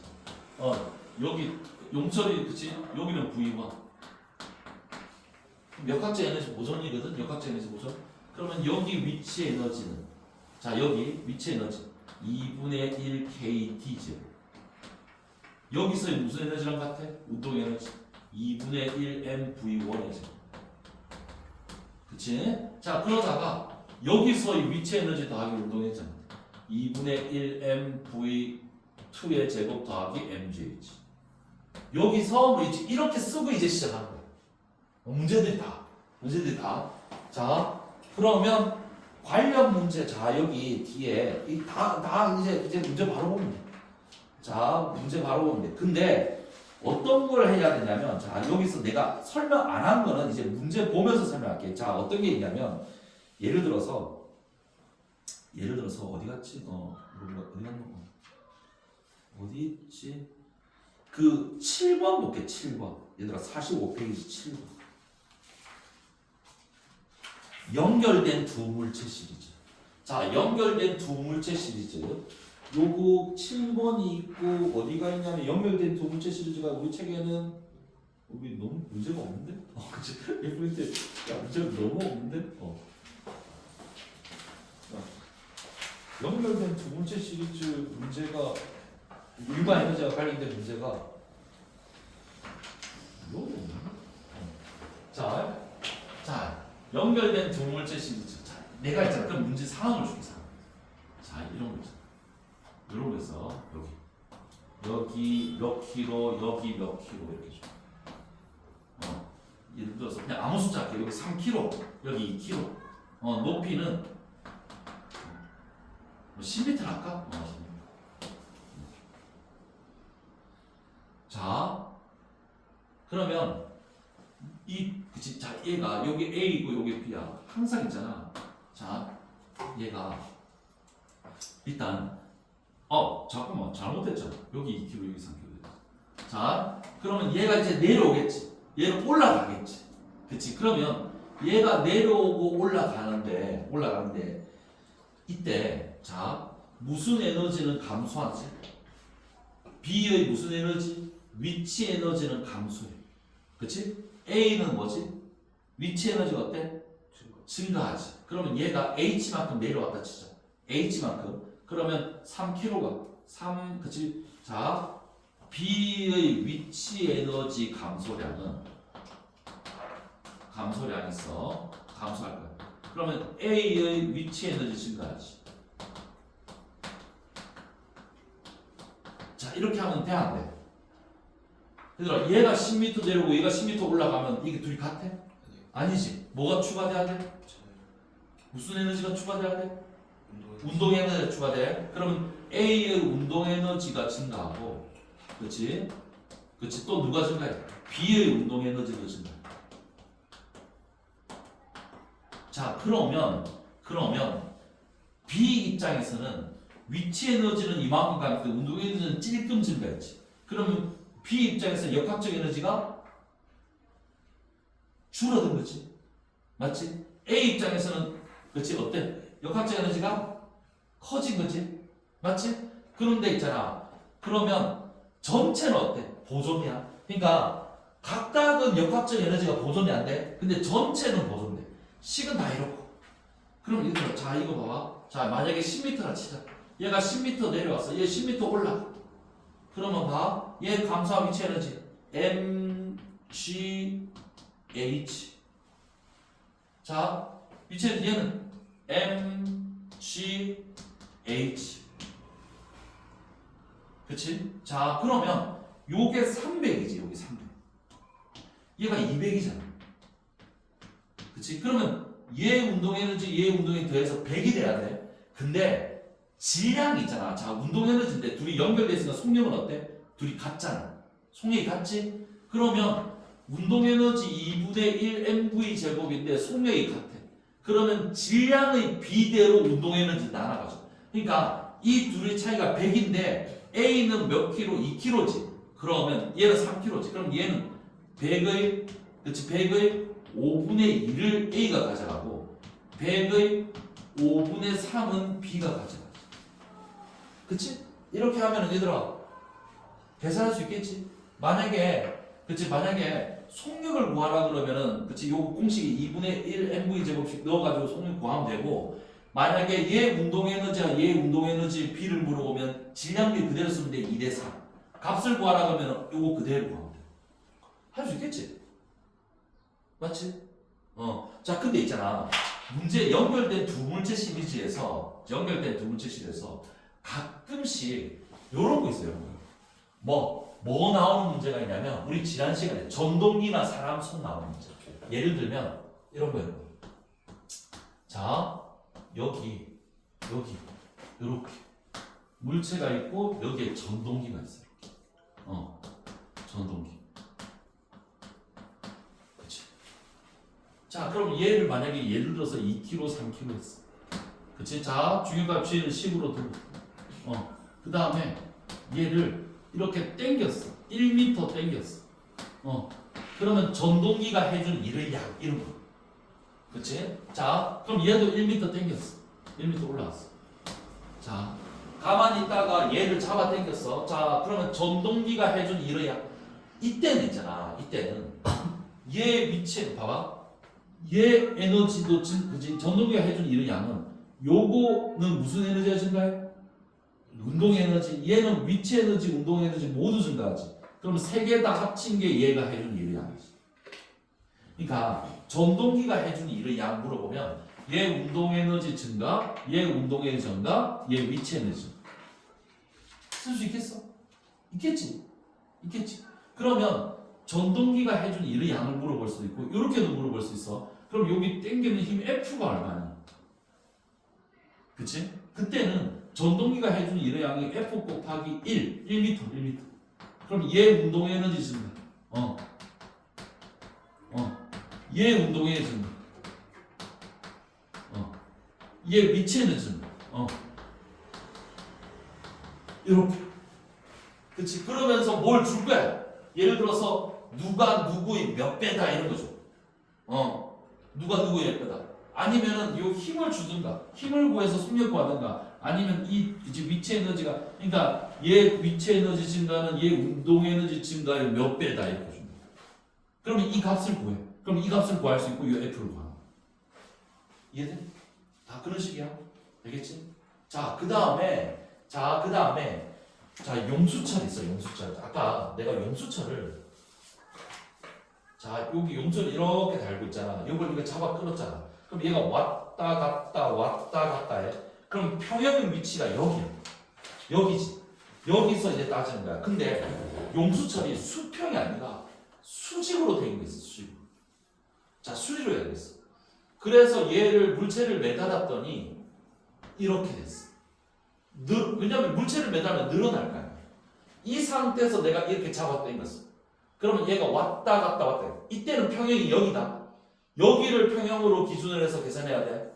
여기 용철이 그치 여기는 V1 역학적 에너지 보존이거든. 역학적 에너지 보존. 그러면 여기 위치 에너지는 자 여기 위치 에너지 2분의 1 KT 제곱. 여기서 무슨 에너지랑 같아? 운동 에너지 2분의 1 MV1 제곱. 그치? 자 그러다가 여기서 이 위치 에너지 더하기 운동 에너지 2분의 1 MV2의 제곱 더하기 MGH. 여기서 뭐 이렇게 쓰고 이제 시작하는 거야. 문제들이 다. 자, 그러면 관련 문제. 자, 여기 뒤에 다 이제 문제 바로 보면 돼. 자, 문제 바로 보면 돼. 근데 어떤 걸 해야 되냐면, 자, 여기서 내가 설명 안 한 거는 이제 문제 보면서 설명할게. 자, 어떤 게 있냐면, 예를 들어서 어디 갔지? 어디 갔노? 어디 있지? 그 7번 볼게, 7번. 얘들아, 45페이지 7번. 연결된 두 물체 시리즈. 자, 연결된 두 물체 시리즈. 요거 7번이 있고, 어디가 있냐면, 연결된 두 물체 시리즈가 우리 책에는, 우리 너무 문제가 없는데? 그치? FNT, 야, 문제가 너무 없는데? 연결된 두 물체 시리즈 문제가, 일반 에너지와 관련된 문제가, 너무 없네. 자, 연결된 두 물체 시리즈. 자, 내가 있잖아. 그럼 문제 상황을 줄게, 상황. 자, 이런 거 있잖아. 이런 거 있어. 여기 몇 킬로, 여기 몇 킬로 이렇게 줘. 예를 들어서 그냥 아무 숫자 할게. 여기 3kg, 여기 2kg. 높이는 10m 할까? 10m. 자, 그러면 그치? 자, 얘가 여기 A고 여기 B야. 항상 있잖아. 자, 얘가 일단 잠깐만 잘못했잖아. 여기 2kg, 여기 3kg. 자, 그러면 얘가 이제 내려오겠지. 얘는 올라가겠지. 그치? 그러면 얘가 내려오고 올라가는데 이때 자, 무슨 에너지는 감소하지? B의 무슨 에너지? 위치 에너지는 감소해. 그치? A는 뭐지? 위치 에너지가 어때? 증가하지. 그러면 얘가 H만큼 내려왔다 치자. H만큼. 그러면 3kg가 그치? 자, B의 위치 에너지 감소량이 있어. 감소할 거야. 그러면 A의 위치 에너지 증가하지. 자, 이렇게 하면 돼, 안 돼? 얘들아, 얘가 10m 내려오고 얘가 10m 올라가면 이게 둘이 같아? 아니지. 뭐가 추가돼야 돼? 무슨 에너지가 추가돼야 돼? 운동 에너지가 추가돼. 그러면 A의 운동 에너지가 증가하고, 그렇지? 또 누가 증가해? B의 운동 에너지도 증가해. 자, 그러면 B 입장에서는 위치 에너지는 이만큼 가는데 운동 에너지는 찔끔 증가했지. 그러면 B 입장에서 역학적 에너지가 줄어든 거지. 맞지? A 입장에서는 그렇지 어때? 역학적 에너지가 커진 거지. 맞지? 그런데 있잖아. 그러면 전체는 어때? 보존이야. 그러니까 각각은 역학적 에너지가 보존이 안 돼. 근데 전체는 보존돼. 식은 다 이렇고. 그럼 이거 자 이거 봐봐. 자 만약에 10m라 치자. 얘가 10m 내려왔어. 얘 10m 올라가. 그러면 봐. 얘 감소한 위치 에너지 mgh. 자 위치 에너지 얘는 mgh. 그치? 자 그러면 요게 300이지. 요게 300. 얘가 200이잖아. 그치? 그러면 얘 운동 에너지 얘 운동 에너지 더해서 100이 돼야 돼. 근데 질량이 있잖아. 자 운동 에너지인데 둘이 연결돼 있으니까 속력은 어때? 둘이 같잖아. 속력이 같지? 그러면 운동 에너지 2분의 1 mv 제곱인데 속력이 같아. 그러면 질량의 비대로 운동 에너지 나눠가죠. 그러니까 이 둘의 차이가 100인데 A는 몇 킬로? 2킬로지. 그러면 얘는 3킬로지. 그럼 얘는 100의 5분의 1을 A가 가져가고 100의 5분의 3은 B가 가져가지. 그치? 이렇게 하면 얘들아 계산할 수 있겠지? 만약에 속력을 구하라 그러면은 그치? 요 공식이 2분의 1 mv 제곱씩 넣어가지고 속력 구하면 되고 만약에 얘 운동 에너지와 얘 운동 에너지 B를 물어보면 질량비 그대로 쓰면 돼. 2대 4. 값을 구하라 그러면 요거 그대로 구하면 돼. 할 수 있겠지? 맞지? 자, 근데 있잖아. 문제 연결된 두 물체 시리즈에서 가끔씩 요런 거 있어요. 뭐 나오는 문제가 있냐면 우리 지난 시간에 전동기나 사람 손 나오는 문제. 예를 들면 이런 거예요. 자, 여기 이렇게 물체가 있고 여기에 전동기가 있어요. 전동기. 그치? 자, 그럼 얘를 만약에 예를 들어서 2kg, 3kg 했어. 그치? 자, 중요값 G는 10으로 두고. 그 다음에 얘를 이렇게 당겼어. 1m 당겼어. 그러면 전동기가 해준 일의 양, 이런 거. 그치? 자, 그럼 얘도 1m 당겼어. 1m 올라왔어. 자, 가만히 있다가 얘를 잡아 당겼어. 자, 그러면 전동기가 해준 일의 양. 이때는 있잖아. 이때는 얘 위치에 봐봐. 얘 에너지도 그치? 전동기가 해준 일의 양은 요거는 무슨 에너지가 증가해? 운동 에너지. 얘는 위치 에너지, 운동 에너지 모두 증가하지. 그럼 세 개 다 합친 게 얘가 해준 일의 양이지. 그러니까 전동기가 해준 일의 양 물어보면 얘 운동 에너지 증가, 얘 운동 에너지 증가, 얘 위치 에너지. 쓸 수 있겠어? 있겠지. 있겠지. 그러면 전동기가 해준 일의 양을 물어볼 수도 있고 이렇게도 물어볼 수 있어. 그럼 여기 당기는 힘 F가 얼마냐? 그치? 그때는 전동기가 해준 일의 양이 F 곱하기 1m. 그럼 얘 운동 에너지 증가. 얘 운동 에너지 증가. 얘 위치 에너지 증가. 이렇게. 그치? 그러면서 뭘 줄 거야? 예를 들어서 누가 누구의 몇 배다 이런 거죠. 누가 누구의 몇 배다. 아니면은 요 힘을 주든가, 힘을 구해서 속력 구하든가, 아니면 이 이제 위치 에너지가, 그러니까 얘 위치 에너지 증가는 얘 운동 에너지 증가의 몇 배다 이렇게 줍니다. 그러면 이 값을 구해. 그럼 이 값을 구할 수 있고 이 F를 구하는 거야. 이해돼? 다 그런 식이야. 알겠지? 자, 그 다음에 용수철 있어. 용수철. 아까 내가 용수철을, 자, 여기 용수철 이렇게 달고 있잖아. 이걸 이거 잡아 끌었잖아. 그럼 얘가 왔다 갔다 해. 그럼 평형의 위치가 여기야. 여기지. 여기서 이제 따지는 거야. 근데 용수철이 수평이 아니라 수직으로 되어 있는 거 있어. 수직으로. 자, 수직으로 되어 있어. 그래서 얘를 물체를 매달았더니 이렇게 됐어. 왜냐면 물체를 매달면 늘어날 거야. 이 상태에서 내가 이렇게 잡아 당겼어. 그러면 얘가 왔다 갔다 해. 이때는 평형이 여기다. 여기를 평형으로 기준을 해서 계산해야 돼.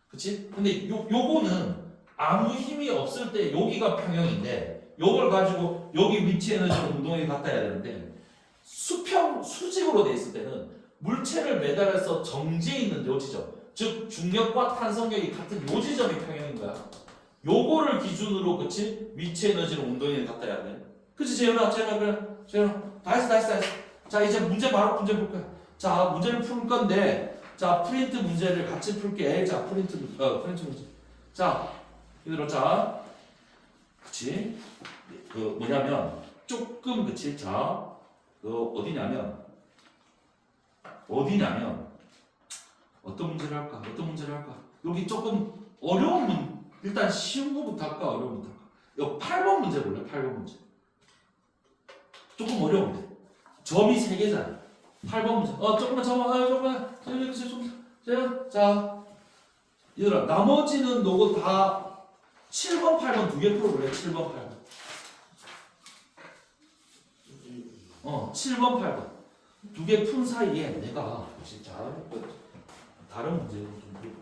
그치? 근데 요거는 아무 힘이 없을 때 여기가 평형인데 요걸 가지고 여기 위치 에너지를 운동에 갖다 해야 되는데 수직으로 돼 있을 때는 물체를 매달아서 정지해 있는 요 지점, 즉 중력과 탄성력이 같은 요 지점이 평형인 거야. 요거를 기준으로, 그치? 위치 에너지를 운동에 갖다 해야 돼. 그치, 재현아 그래. 다 했어. 자, 이제 문제 바로 문제 볼 거야. 자, 문제를 풀 건데, 자, 프린트 문제를 같이 풀게. 자, 프린트 문제. 자, 얘들아, 자, 그치? 그 뭐냐면 조금, 그치? 자, 그 어디냐면 어떤 문제를 할까? 여기 조금 어려운 일단 쉬운 거부터 할까? 어려운 거부터 할까? 이거 8번 문제 볼래? 8번 문제. 조금 어려운데. 점이 3개잖아. 8번 문제. 조금만. 자, 얘들아, 나머지는 너거 다 7번, 8번 2개 풀어볼래? 7번, 8번. 7번, 8번. 2개 푼 사이에 내가 진짜 다른 문제를 좀 해볼게.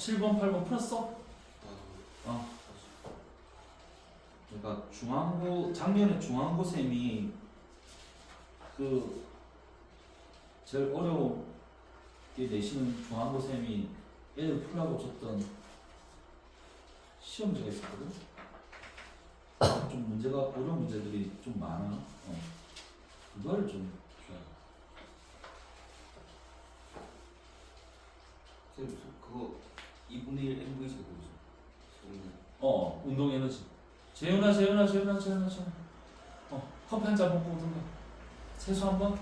7번, 8번 풀었어? 그러니까 중앙고 작년에 중앙고 쌤이 그 제일 어려운게 내시는 중앙고 쌤이 애들 풀라고 줬던 시험지가 있었거든. 좀 문제가 어려운 문제들이 좀 많아. 그걸 좀 줘야 돼. 선생님 그거 2분의 1 MV 제곱이죠. 운동 에너지. 재현아. 커피 한 잔 먹고 오든가. 세수 한 번.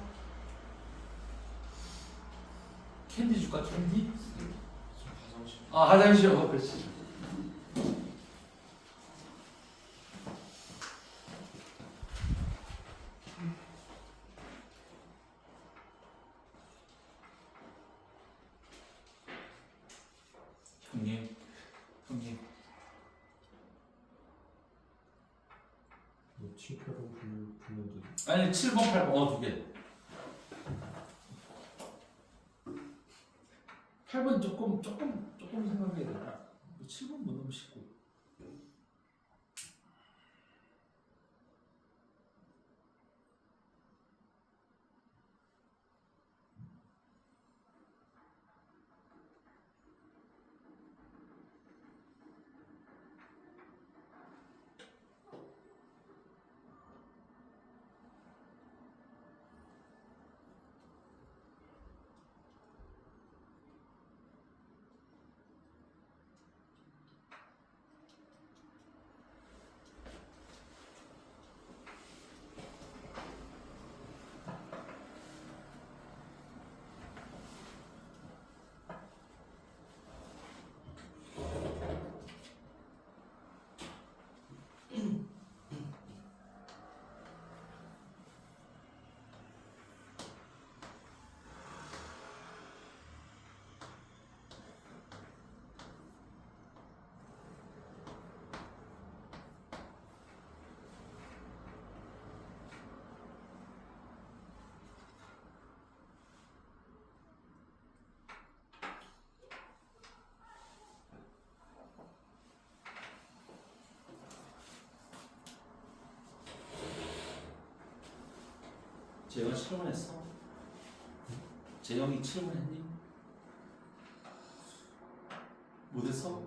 캔디 줄까? 캔디? 화장실. 화장실. 그렇지. 형님. 뭐 7, 8번 풀면 되지. 아니 7번, 8번 두 개. 8번 조금 생각해야 돼. 7번 뭐 너무 쉽고. 재영이 7번 했어? 재영이 7번 했니? 못했어?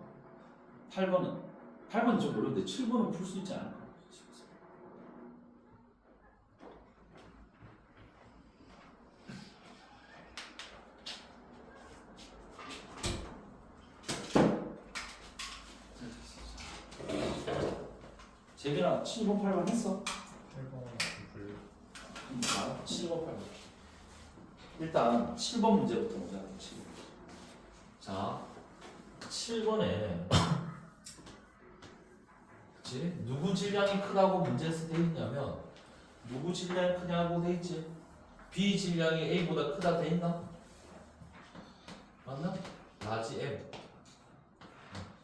8번은 좀 어려운데 7번은 풀 수 있지 않을까? 재빈아 7번, 8번 했어? 8번 풀. 7번, 8번. 일단 7번 문제부터 보자. 7번. 자, 7번에 그치? 누구 질량이 크다고 문제에서 돼 있냐면 누구 질량이 크냐고 돼 있지? B 질량이 A보다 크다 돼 있나? 맞나? 라지 M.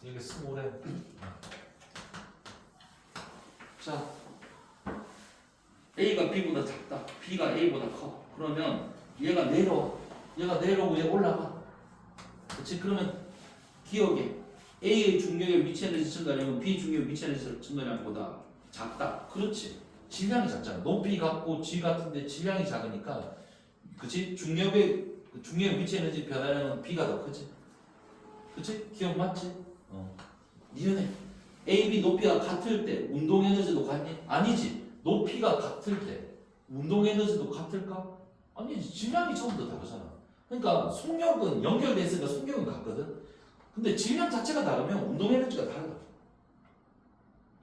이게 스몰 M. 자, A가 B보다 작다. B가 A보다 커. 그러면 얘가 내려와. 얘가 내려오고 얘 올라가. 그렇지? 그러면 기억에 A의 중력의 위치 에너지 증가량은 B 중력의 위치 에너지 증가량보다 작다. 그렇지? 질량이 작잖아. 높이 같고 G 같은데 질량이 작으니까, 그렇지? 중력의 위치 에너지 변화량은 B가 더 크지. 그렇지? 기억 맞지? 니네 A, B 높이가 같을 때 운동 에너지도 같니? 아니지. 높이가 같을 때 운동 에너지도 같을까? 아니지. 질량이 처음부터 다르잖아. 그러니까 속력은 연결돼 있으니까 속력은 같거든. 근데 질량 자체가 다르면 운동 에너지가 다르다.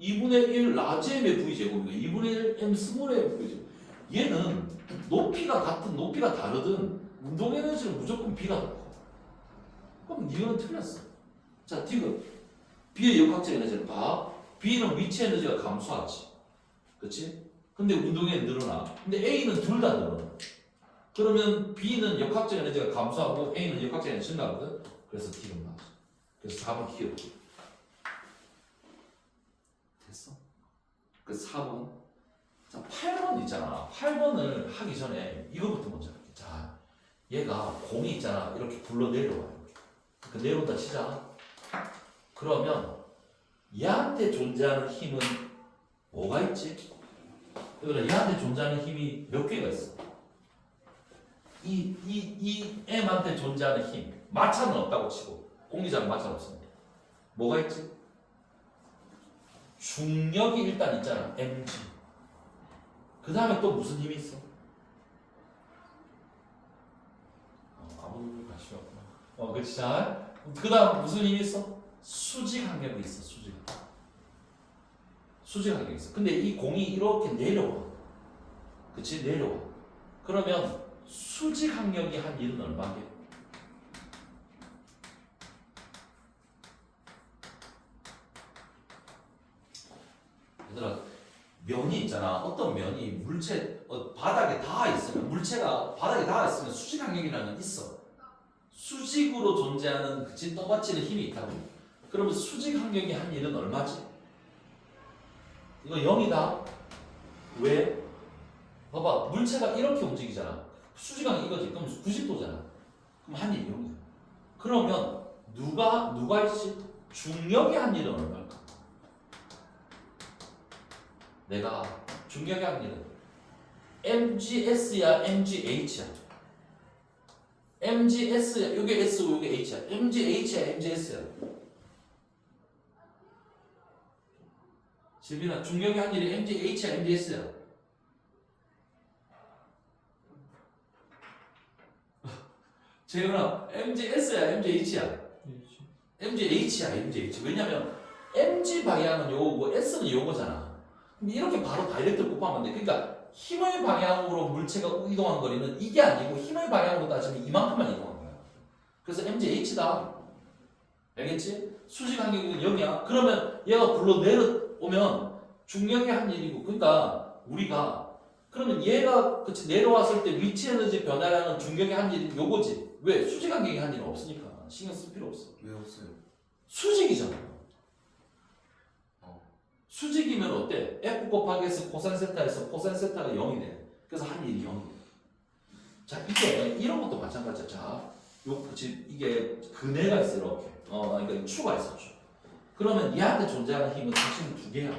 2분의 1 라지 M의 V제곱이니까 2분의 1 M 스몰 M V제곱. 얘는 높이가 같은 높이가 다르든 운동 에너지는 무조건 B가 더 커. 그럼 니은 틀렸어. 자, 디귿. B의 역학적 에너지를 봐. B는 위치 에너지가 감소하지. 그렇지? 근데 운동에 늘어나. 근데 A는 둘 다 늘어나. 그러면 B는 역학적 에너지가 감소하고 A는 역학적 에너지 증가하거든. 그래서 D가 나왔어. 그래서 4번 키워. 됐어? 그 4번. 자, 8번 있잖아. 8번을 하기 전에 이거부터 먼저 할게. 자, 얘가 공이 있잖아. 이렇게 굴러 내려와. 이렇게. 그 내려온다 치자. 그러면 얘한테 존재하는 힘은 뭐가 있지? 그러니까 얘한테 존재하는 힘이 몇 개가 있어? 이 M한테 존재하는 힘 마차는 없다고 치고 공기장 마차는 없습니다. 뭐가 있지? 중력이 일단 있잖아. mg. 그 다음에 또 무슨 힘이 있어? 아무도 관심이 없구나. 그렇지. 자, 그 다음 무슨 힘이 있어? 수직 항력이 있어. 수직 항력이 있어. 근데 이 공이 이렇게 내려와. 그치? 내려와. 그러면 수직 항력이 한 일은 얼마게? 얘들아, 면이 있잖아. 어떤 면이 물체 바닥에 닿아 있으면 물체가 바닥에 닿아 있으면 수직 항력이라는 건 있어. 수직으로 존재하는 그치 떠받치는 힘이 있다고. 그러면 수직 항력이 한 일은 얼마지? 이거 0이다. 왜? 봐봐, 물체가 이렇게 움직이잖아. 수직 항력 이거지. 그럼 90도잖아. 그럼 한 일이 0이야. 그러면 누가 있지? 중력이 한 일은 얼마일까? 내가 중력의 합리는 MGS야 MGH야. MGS야. 요게 S고 요게 H야. MGH야 MGS야. 재빈아, 중력의 합리는 MGH야 MGS야. 재훈아, MGS야 MGH야. MGH야 MGH. 왜냐면 MG 방향은 요거고 S는 요거잖아. 이렇게 바로 다이렉트 곱하면 돼. 그러니까 힘의 방향으로 물체가 이동한 거리는 이게 아니고 힘의 방향으로 따지면 이만큼만 이동한 거야. 그래서 MGH다. 알겠지? 수직 간격은 0이야. 그러면 얘가 불러 내려오면 중력의 한 일이고, 그러니까 우리가 그러면 얘가 그치 내려왔을 때 위치 에너지 변화량은 중력의 한 일이 요거지. 왜? 수직 간격의 한 일은 없으니까 신경 쓸 필요 없어. 왜 없어요? 수직이잖아. 수직이면 어때? F 곱하기 S 코사인 세타에서 코사인 세타가 0이 돼. 그래서 한 일이 0이 돼. 자, 이게 이런 것도 마찬가지야. 자, 그치 이게 근해가 있어 이렇게. 그러니까 추가 있어 추. 그러면 얘한테 존재하는 힘은 사실 두 개야.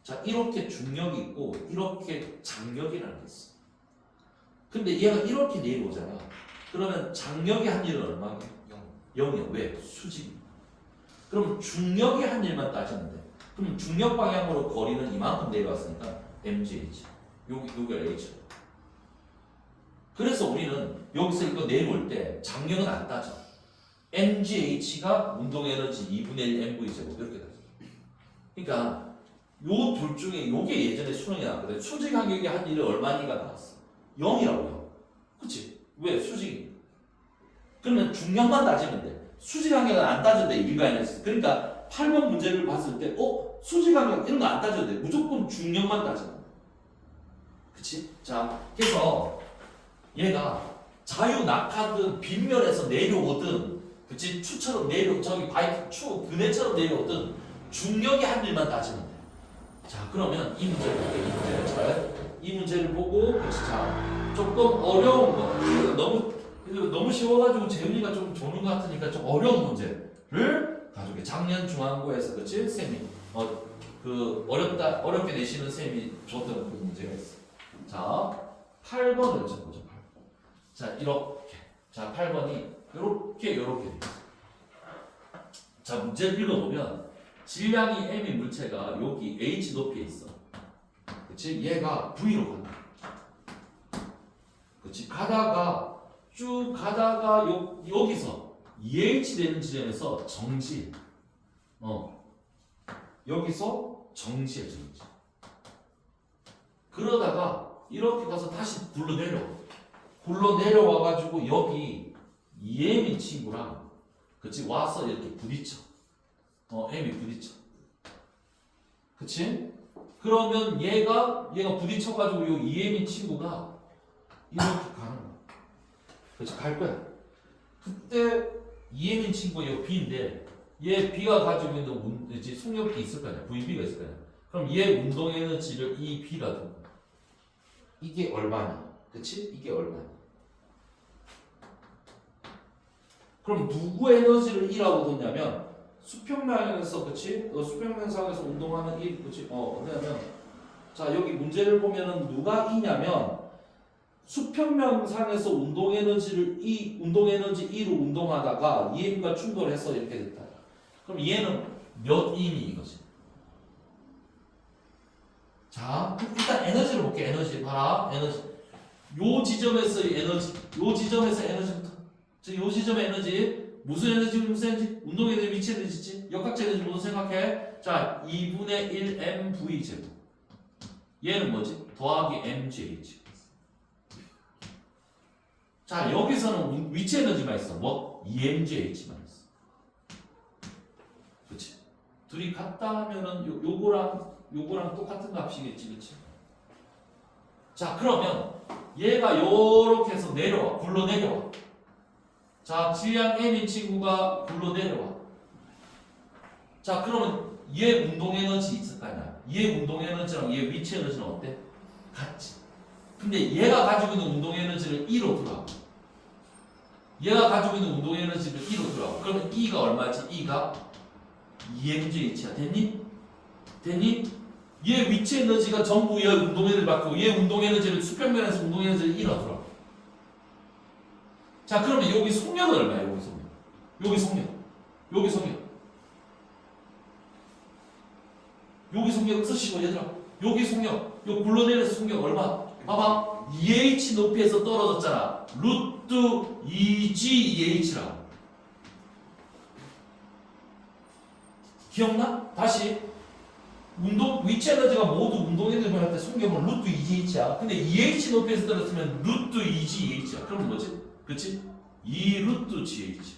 자, 이렇게 중력이 있고 이렇게 장력이라는 게 있어. 근데 얘가 이렇게 내려오잖아. 그러면 장력의 한 일은 얼마야? 0이야. 왜? 수직이야. 그럼 중력의 한 일만 따지면 돼. 그럼 중력 방향으로 거리는 이만큼 내려왔으니까 MGH. 요게 H. 그래서 우리는 여기서 이거 내려올 때 장력은 안 따져. MGH가 운동 에너지 2분의 1 mv 제곱 이렇게 따져. 그러니까 요 둘 중에 요게 예전에 수능이 나왔거든. 수직 간격이 한 일을 얼마니가 나왔어. 0이라고요. 그치? 왜? 수직이니까. 그러면 중력만 따지면 돼. 수직 간격은 안 따진대. 일반에서. 그러니까 8번 문제를 봤을 때 수직 간격 이런 거 안 따져도 돼. 무조건 중력만 따져. 그치? 자, 그래서 얘가 자유 낙하든 빗면에서 내려오든 그치? 추처럼 저기 바이크 그네처럼 내려오든 중력의 한 일만 따지면 돼. 자, 그러면 이 문제를 볼게요. 이 문제를 보고 그치? 자, 조금 어려운 거 너무 쉬워가지고 재훈이가 좀 조는 것 같으니까 좀 어려운 문제를 가져오게. 작년 중앙고에서 그치? 쌤이 어렵게 내시는 쌤이 줬던 그 문제가 있어. 자, 8번을 쳐보자. 8번. 자, 이렇게. 자, 8번이 요렇게 돼 있어. 자, 문제를 읽어보면 질량이 m인 물체가 여기 h 높이에 있어. 그치? 얘가 v로 간다. 그치? 쭉 가다가 여기서 2h 되는 지점에서 정지. 여기서 정지해, 정지. 그러다가 이렇게 가서 다시 굴러 내려와가지고 여기 m인 친구랑 그치? 와서 이렇게 부딪혀. m이 부딪혀. 그치? 그러면 얘가 부딪혀가지고 요 2m인 친구가 이렇게 가는 거야. 그치? 갈 거야. 그때 2m인 친구가 요 B인데 얘 B가 가지고 있는 속력이 있을 거 아니야. VB가 있을 거 아니야. 그럼 얘 운동 에너지를 이 B가 둔 거야. 이게 얼마냐? 그치? 이게 얼마냐? 그럼 누구 에너지를 E라고 뒀냐면 수평면에서 그치? 수평면상에서 운동하는 이 그치? 왜냐면 자 여기 문제를 보면은 누가 E냐면 수평면상에서 운동 에너지 2로 운동하다가 EM과 충돌해서 이렇게 됐다. 그럼 얘는 몇 E니 이거지? 자 일단 에너지를 볼게. 에너지 봐라. 에너지 요 지점에서의 에너지 요 지점에서 에너지부터 요 지점의 에너지 무슨 에너지 무슨 에너지? 운동 에너지 위치 에너지지? 역학적 에너지 모두 생각해. 자 2분의 1 mv 제곱 얘는 뭐지? 더하기 mgh. 자 여기서는 위치 에너지만 있어. 뭐? 2mgh만 있어. 그치? 둘이 같다 하면은 요거랑 똑같은 값이겠지. 그치? 자 그러면 얘가 요렇게 해서 내려와. 굴러 내려와. 자 질량 m인 친구가 굴러 내려와. 자 그러면 얘 운동 에너지 있을 거 아니야. 얘 운동 에너지랑 얘 위치 에너지는 어때? 같지. 근데 얘가 가지고 있는 운동 에너지를 2로 들어가고 얘가 가지고 있는 운동 에너지를 2로 들어가고 그러면 E가 얼마지? E가 2mgh야. 됐니? 됐니? 얘 위치 에너지가 전부 얘 운동 에너지를 받고 얘 운동 에너지를 수평면에서 운동 에너지를 1로 들어가. 자 그러면 여기 속력은 얼마야? 여기 속력. 여기 속력. 여기 속력. 여기 속력 쓰시고 얘들아. 여기 속력. 요 굴러내려서 속력 얼마? 봐봐. EH 높이에서 떨어졌잖아. 루트 2G EH라고. 기억나? 다시. 위치 에너지가 모두 운동 에너지 할 때 속력은 루트 2GH야. 근데 EH 높이에서 떨어졌으면 루트 2GH야. 그럼 뭐지? 그치? 2 루트 GH.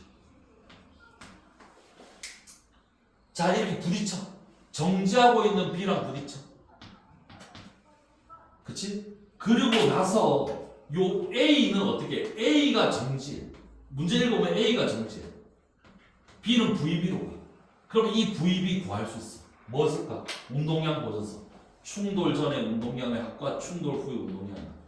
자 이렇게 부딪혀. 정지하고 있는 B랑 부딪혀. 그치? 그리고 나서 요 A는 어떻게 해? A가 정지해. 문제를 보면 A가 정지해. B는 VB로 가. 그럼 이 VB 구할 수 있어. 뭐 쓸까? 운동량 보존서. 충돌 전의 운동량의 합과 충돌 후의 운동량.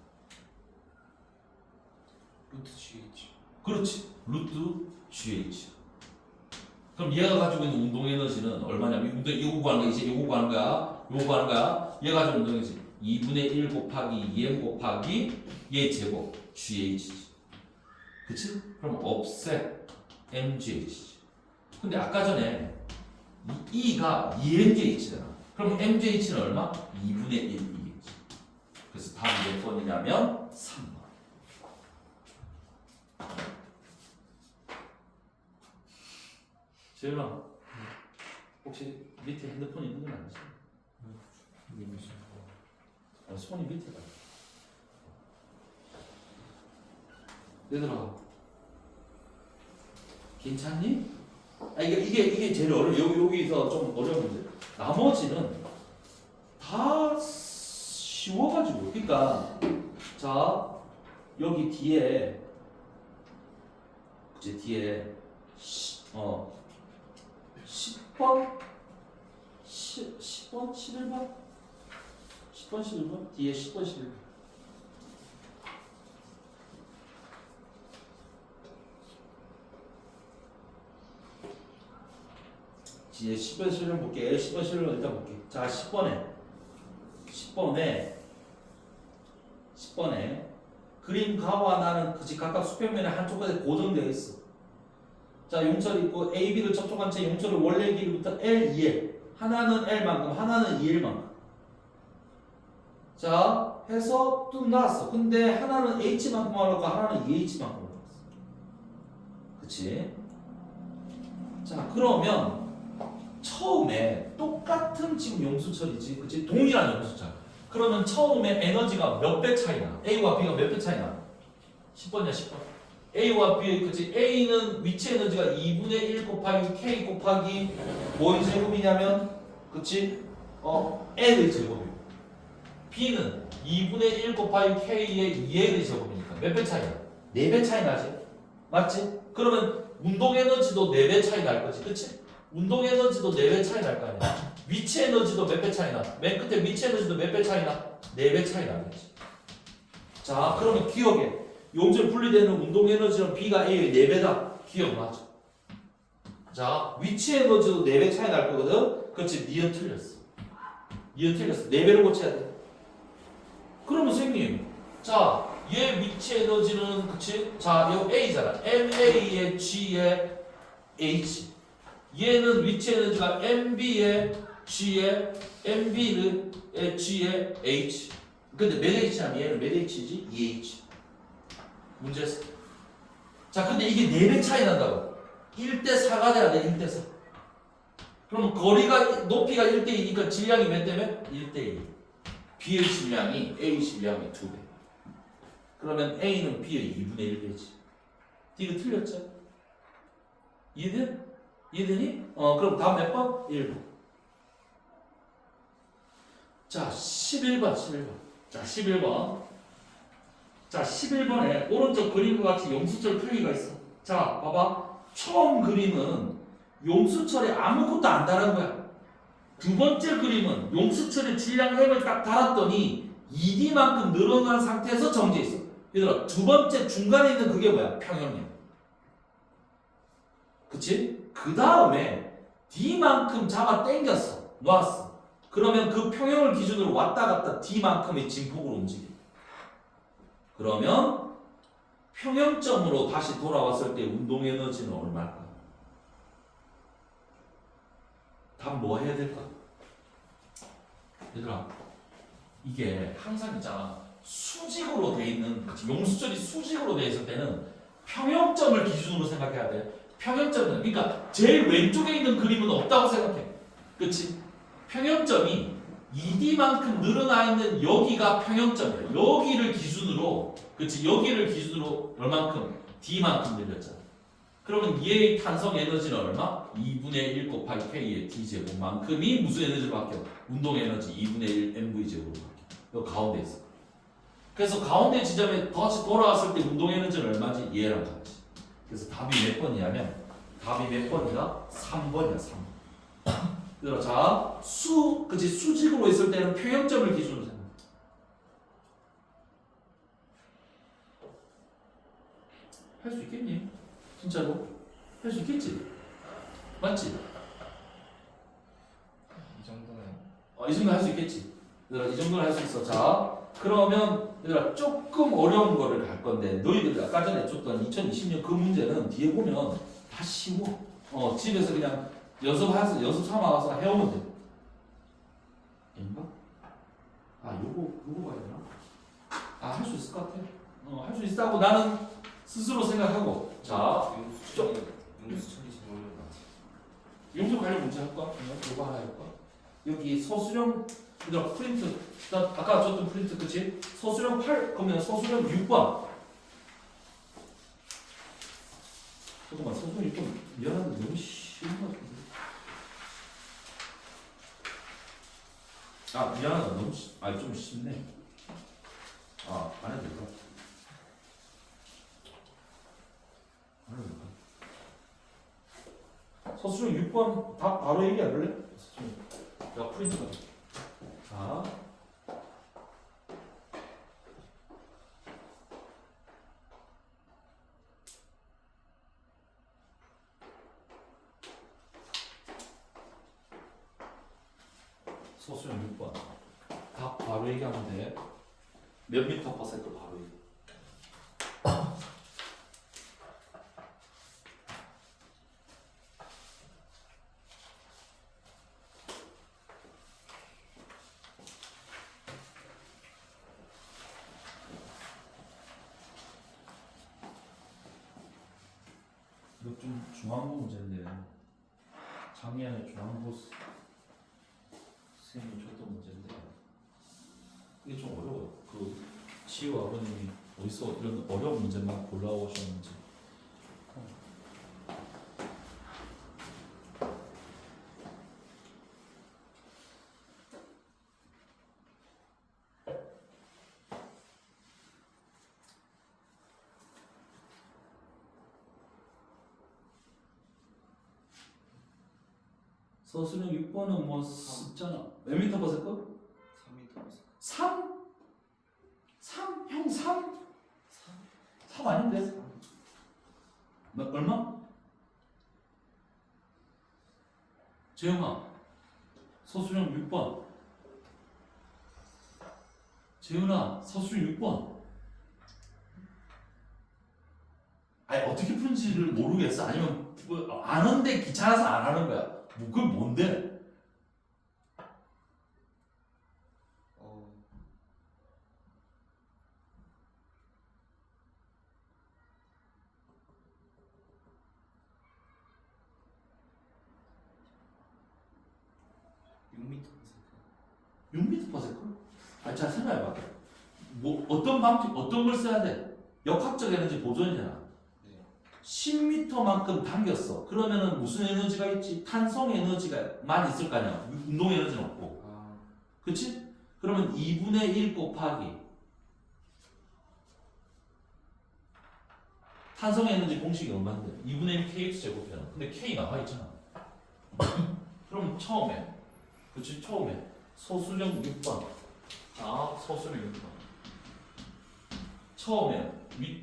루트 GH. 그렇지. 루트 GH. 그럼 얘가 가지고 있는 운동 에너지는 얼마냐면 이거 구하는 거야. 이제 이거 구하는 거야. 이거 구하는 거야. 얘가 가지고 있는 운동 에너지 2분의 1 곱하기 2m 곱하기 얘 제곱 GH지. 그치? 그럼 offset mgh. 근데 아까 전에 이 E가 2mgh잖아. 그럼 mgh는 얼마? 2분의 1이겠지. 그래서 답이 몇 번이냐면 3번. 재윤아, 혹시 밑에 핸드폰 있는 건 아니지? 손이 밑에 가. 얘들아, 괜찮니? 이게 제일 여기서 좀 어려운 문제. 나머지는 다 쉬워가지고. 그러니까 자 여기 뒤에 이제 뒤에 10번 10번 11번 10번 11번 뒤에 10번 11번. 뒤에 10번 11번 볼게. 10번 11번 일단 볼게. 자 10번에 그림 가와 나는 그치 각각 수평면에 한쪽까지 고정되어 있어. 자 용철이 있고 A, B를 접촉한 채 용철을 원래 길이부터 L, 2L 하나는 L만큼 하나는 2L만큼 자 해서 뚝 나왔어. 근데 하나는 H만큼 올라가고 하나는 2H만큼 올라갔어. 그치? 자 그러면 처음에 똑같은 지금 용수철이지 그치? 동일한 용수철. 그러면 처음에 에너지가 몇 배 차이나? A와 B가 몇 배 차이나? 10번이야 10번. A와 B, 그치? A는 위치 에너지가 2분의 1 곱하기 K 곱하기 뭐의 제곱이냐면, 그치? L의 제곱이고. B는 2분의 1 곱하기 K의 2L의 제곱이니까 몇 배 차이나? 4배 차이 나지? 맞지? 그러면 운동 에너지도 4배 차이 날 거지, 그치? 운동 에너지도 4배 차이 날 거 아니야? 위치 에너지도 몇 배 차이 나? 맨 끝에 위치 에너지도 몇 배 차이 나? 4배 차이 나겠지. 자, 그러면 기억해. 용절 분리되는 운동 에너지는 B가 A의 4배다. 기억나죠? 자, 위치 에너지도 4배 차이 날 거거든. 그렇지, 니은 틀렸어. 니은 틀렸어. 4배로 고쳐야 돼. 그러면 선생님, 자, 얘 위치 에너지는 그치? 자, 이거 A잖아. MA에 G에 H. 얘는 위치 에너지가 MB에 G에 MB는 G에 H. 근데 몇 H냐면 얘는 몇 H지? 2H. 문제였어. 자, 근데 이게 4배 차이 난다고. 1대4가 돼야 돼, 1대4. 그럼 거리가, 높이가 1대2니까 질량이 몇 대면? 1대2. B의 질량이 A 질량의 2배. 그러면 A는 B의 2분의 1배지. 이거 틀렸죠? 이해돼? 이해되니? 그럼 다음 몇 번? 1번. 자, 11번. 자, 11번. 자, 11번에 오른쪽 그림과 같이 용수철 풀기가 있어. 자, 봐봐. 처음 그림은 용수철에 아무것도 안 달은 거야. 두 번째 그림은 용수철에 질량 핵을 딱 달았더니 2D만큼 늘어난 상태에서 정지해 있어. 얘들아, 두 번째 중간에 있는 그게 뭐야? 평형이야. 그치? 그 다음에 D만큼 잡아 당겼어. 놨어. 그러면 그 평형을 기준으로 왔다 갔다 D만큼의 진폭으로 움직여. 그러면 평형점으로 다시 돌아왔을 때 운동 에너지는 얼마일까? 답 뭐 해야 될까? 얘들아, 이게 항상 있잖아. 수직으로 돼 있는, 그치? 용수철이 수직으로 돼 있을 때는 평형점을 기준으로 생각해야 돼. 평형점은, 그러니까 제일 왼쪽에 있는 그림은 없다고 생각해. 그치? 평형점이 2D만큼 늘어나 있는 여기가 평형점이야. 여기를 기준으로, 그치? 여기를 기준으로 얼만큼? D만큼 늘렸잖아. 그러면 얘의 탄성 에너지는 얼마? 2분의 1 곱하기 K의 D제곱만큼이 무슨 에너지로 바뀌어? 운동 에너지 2분의 1 MV제곱으로 바뀌어. 여기 가운데 있어. 그래서 가운데 지점에 다시 돌아왔을 때 운동 에너지는 얼마지? 얘랑 같지. 그래서 답이 몇 번이냐면, 답이 몇 번이다? 3번이야, 3번. 얘들아, 자, 그치? 수직으로 있을 때는 평형점을 기준으로 생각해. 할 수 있겠니? 진짜로? 할 수 있겠지? 맞지? 이 정도는 이 정도 할 수 있겠지? 얘들아, 이 정도는 할 수 있어. 자, 그러면 얘들아, 조금 어려운 거를 갈 건데, 너희들 아까 전에 줬던 2020년 그 문제는 뒤에 보면 다 쉬워. 집에서 그냥 연습 삼아서 해오면 돼. 아닌가? 요거 봐야 되나? 할 수 있을 것 같아. 할 수 있다고 나는 스스로 생각하고. 자, 용수철이 제일 어려운 것 같아. 용수 관련 문제 할까? 이거 하나 해볼까? 여기 서술형, 얘들아, 프린트. 나 아까 줬던 프린트, 그치? 서술형 8, 그러면 서술형 6번. 잠깐만, 서술형 6번. 미안한데 너무 쉬운 것 같은데. 미안하다. 너무 좀 쉽네. 안 해도 될까? 안 해도 될까? 서술형 6번 답 바로 얘기 안 할래? 야, 프린트가. 자. 서술형 6번. 답 바로 얘기하면 돼. 몇 미터 퍼 세컨드 바로 얘기. 이거 좀 중앙고 문제인데 작년에 중앙고 선생님이 줬던 문제인데 이게 좀 어려워요. 지우 아버님이 어디서 이런 어려운 문제만 골라오셨는지. 서술형 6번은 뭐 습잖아. 몇 미터 퍼 세컨드? 3m 3? 3? 형 3? 3 아닌데? 얼마? 재영아, 서술형 6번. 재훈아, 서술형 6번. 아니 어떻게 푸는지를 모르겠어? 아니면 뭐 아는데 귀찮아서 안 하는 거야? 뭐 그게 뭔데? 어, (6m/s) 6m/s? 아니 잘 생각해봐. 뭐 어떤 방식, 어떤 걸 써야 돼? 역학적 에너지 보존이잖아. 네. 10m만큼 당겼어. 그러면은 무슨 에너지가 있지? 탄성 에너지가만 있을 거 아니야. 운동 에너지는 없고. 아, 그치? 그러면 2분의 1 곱하기 탄성 에너지 공식이 얼마인데? 2분의 1 kx 제곱이잖아. 근데 k 나와 있잖아. 그럼 처음에, 그치? 처음에 소수령 6번. 자, 소수령 6번. 처음에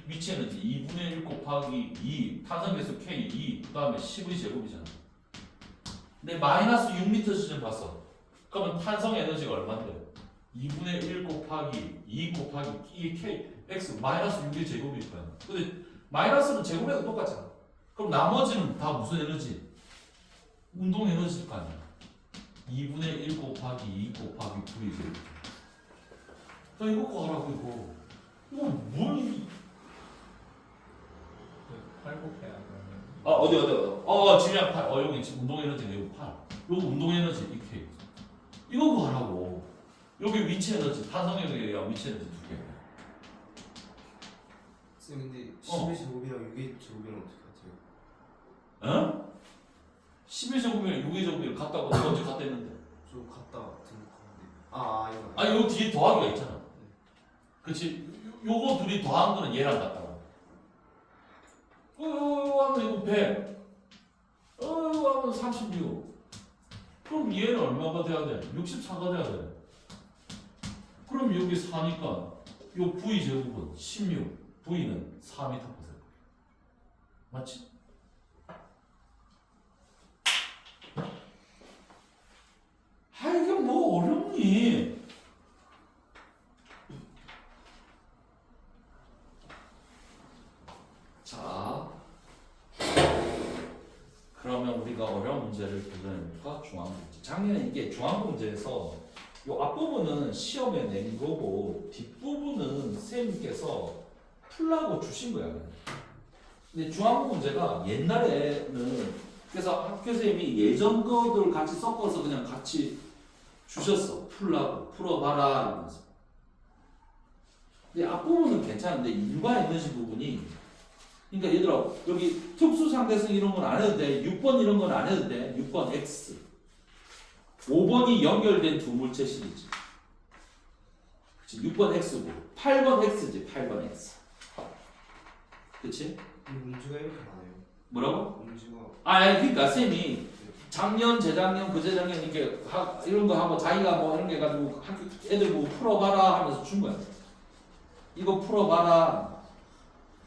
위치 에너지 2분의 1 곱하기 2 탄성 계수 k 2 그 다음에 10의 제곱이잖아. 근데 마이너스 6m 수준 봤어. 그러면 탄성 에너지가 얼마인데? 2분의 1 곱하기 2 곱하기 이게 k x 마이너스 6의 제곱일 거야. 근데 마이너스는 제곱해도 똑같잖아. 그럼 나머지는 다 무슨 에너지? 운동 에너지일 거 아니야. 2분의 1 곱하기 2 곱하기 9의 제곱. 나 이거 구하라고 이거. 이거 뭘? 팔복해야 그러면. 어디. 질량 8. 여기 지금 운동 에너지가 여기 8. 여기 운동 에너지 이렇게. 이거 구하라고. 여기 위치 에너지, 탄성 에너지랑 위치 에너지 두 개. 쌤 근데 10의 제곱이랑 6의 제곱이랑 어떻게 같아요? 어? 11 제곱이랑 6의 제곱이랑 같다고 너 언제 같다 했는데? 저 같다 등록하는데 이거 아니 요 뒤에 더하기가 있잖아. 그치? 요거 둘이 더한 거는 얘랑 같다고. 하면 이거 100. 하면 36. 그럼 얘는 얼마가 돼야 돼? 64가 돼야 돼. 그럼 여기 4니까 요 V 제곱은 16. V는 4m/s. 맞지? 이게 뭐 어렵니? 자, 그러면 우리가 어려운 문제를 도전해볼까? 중앙 문제. 작년에 이게 중앙 문제에서 요 앞부분은 시험에 낸 거고 뒷부분은 선생님께서 풀라고 주신 거야. 근데 중앙 문제가 옛날에는 그래서 학교 선생님이 예전 거들 같이 섞어서 그냥 같이 주셨어. 풀라고 풀어봐라 이러면서. 근데 앞부분은 괜찮은데 일과 에너지 부분이 그러니까 얘들아 여기 특수 상대성 이런 건 안 해도 돼. 6번 이런 건 안 해도 돼. 6번 X 5번이 연결된 두 물체 시리즈. 그치? 6번 X고 8번 X지. 8번 X. 그치? 이 문제가 이렇게 많아요. 뭐라고? 문제가 그러니까 쌤이 작년, 재작년, 그재작년 이렇게 이런 거 하고 자기가 뭐 이런 게 가지고 애들 보고 풀어봐라 하면서 준 거야. 이거 풀어봐라.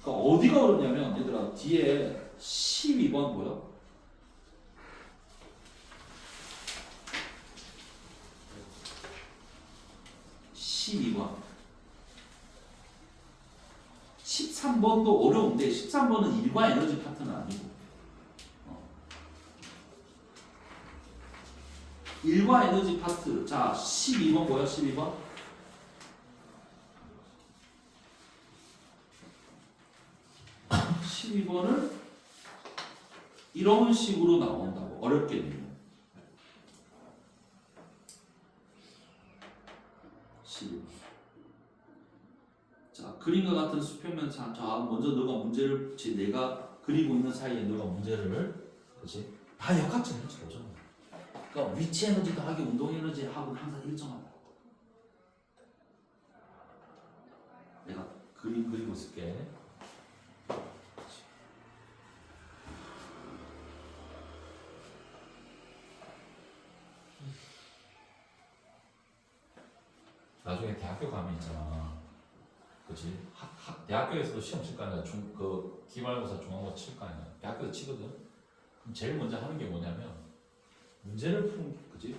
그러니까 어디가 어렵냐면 얘들아 뒤에 12번 보여? (12번) 13번도 어려운데 13번은 일과 에너지 파트는 아니고 일과 에너지 파트. 자 12번 뭐야? 12번 12번을 이런 식으로 나온다고. 어렵게 되면 12번. 자 그림과 같은 수평면 자 먼저 너가 문제를 내가 그리고 있는 사이에 너가 문제를 그렇지? 다 역학적 에너지가 오잖아. 그러니까 위치 에너지 더하기 운동 에너지 하고는 항상 일정하다. 내가 그림 그리고 있을게. 나중에 대학교 가면 있잖아. 그치? 대학교에서도 시험 칠 거 아니야. 기말고사 중간고사 칠 거 아니야. 대학교에서 치거든. 그럼 제일 먼저 하는 게 뭐냐면 문제를 푸는 그지?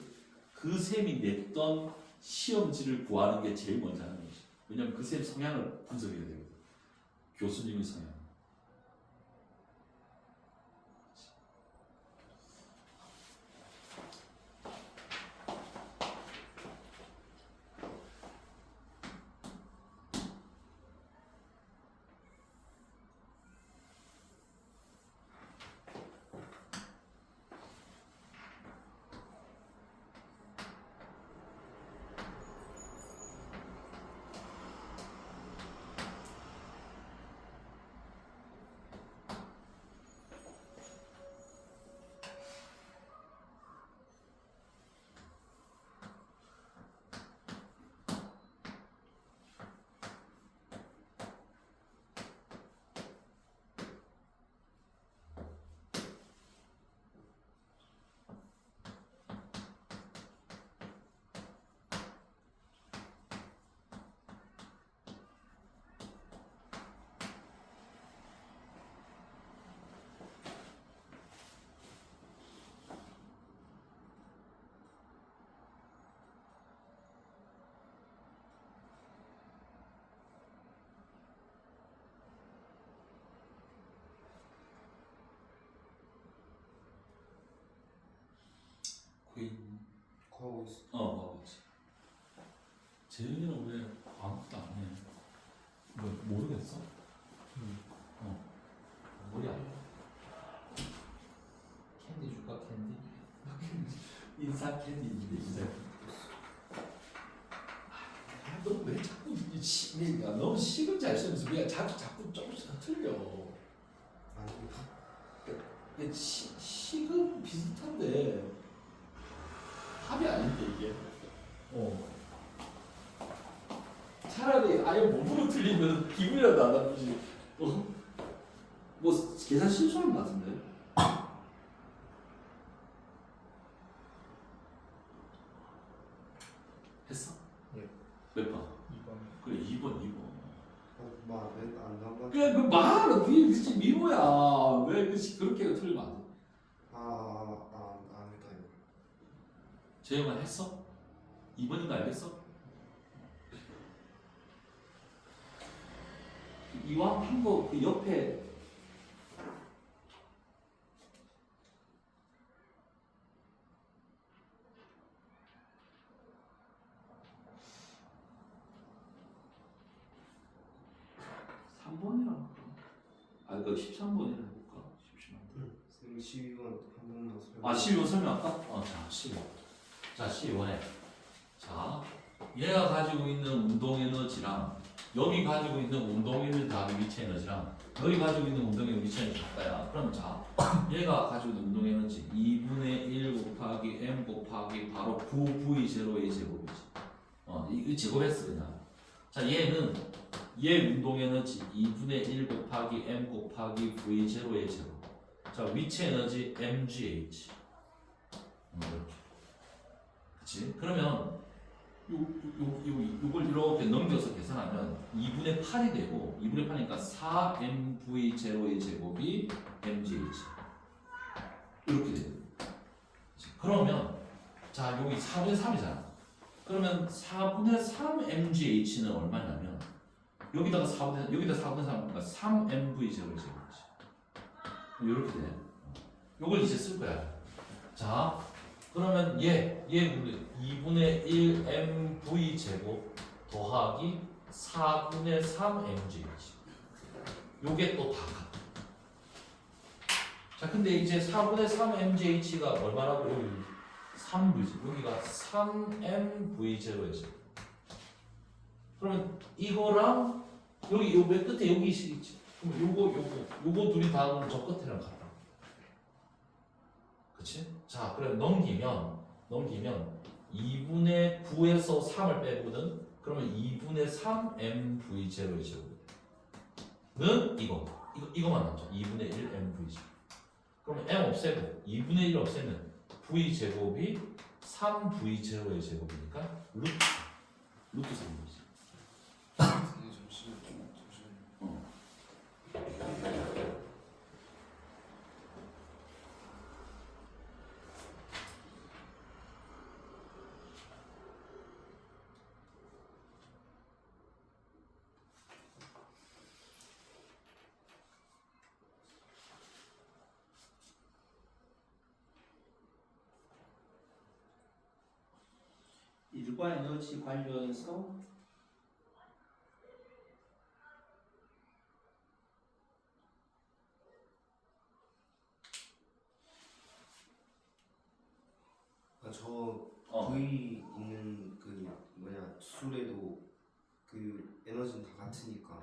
그 셈이 냈던 시험지를 구하는 게 제일 먼저 하는 거지. 왜냐면 그 셈 성향을 분석해야 되거든. 교수님의 성향. 거의 하고 있어. 하고 있지. 재윤이는 왜 아무것도 안 해? 뭐 모르겠어? 머리 아파. 캔디 줄까 캔디? 인사 캔디인데 인사. 너 왜 자꾸 너 식을 잘 쓰면서 왜 자꾸 조금씩 틀려? 아니 식은 비슷한데 합이 아닌데 이게. 차라리 아예 몸으로 틀리면 기분이라도 안 나쁘지. 뭐 계산 실수하는 것 같은데. 했어? 예. 몇 번? 2번. 그래 2번. 말안 나온 그래 그 말은 그게 진짜 미모야. 왜 그렇게 틀리면 안 돼? 안 했다 이거. 재영아 했어? 2번인 거 알겠어? 이왕 한 거 그 옆에 그 13번이라 해볼까? 쌤 12번 한 번만 설명. 아 12번 설명할까? 자 12번. 자 12번에 자 얘가 가지고 있는 운동 에너지랑 여기 가지고 있는 운동 에너지 더하기 위치 에너지랑 여기 가지고 있는 운동 에너지 위치 에너지 같다야. 그럼 자 얘가 가지고 있는 운동 에너지 2분의 1 곱하기 m 곱하기 바로 9v0의 제곱이지. 이거 제곱했어 그냥. 자 얘는 얘 운동 에너지 2분의 1 곱하기 m 곱하기 v0의 제곱. 자 위치 에너지 mgh. 이렇게. 그치? 그러면 요걸 이렇게 넘겨서 계산하면 2분의 8이 되고 2분의 8이니까 4mv0의 제곱이 mgh. 이렇게 돼요. 그러면 자 여기 4분의 3이잖아. 그러면 4분의 3 mgh는 얼마냐면 여기다가 4분의 3이니까 3mv0의 제곱이지. 이렇게 돼. 요걸 이제 쓸 거야. 자 그러면 얘 2분의 1 mv 제곱 더하기 4분의 3 mgh. 요게 또 다 같아. 자 근데 이제 4분의 3 mgh가 얼마라고? 여기 3v지. 여기가 3mv0의 제곱. 그러면 이거랑 여기 요 맨 끝에 여기 있지. 그럼 요거 둘이 다 저 끝에랑 같다. 그치? 자, 그럼 넘기면 2분의 9에서 3을 빼거든? 그러면 2분의 3 mv0의 제곱이 돼. 이거만 남죠. 2분의 1 mv 제곱. 그러면 m 없애고 2분의 1 없애면 v 제곱이 3v0의 제곱이니까 루트 3이지. 잠시만요. 일과 에너지 관련해서 저 어. V 있는 그 뭐냐 수술에도 그 에너지는 다 같으니까.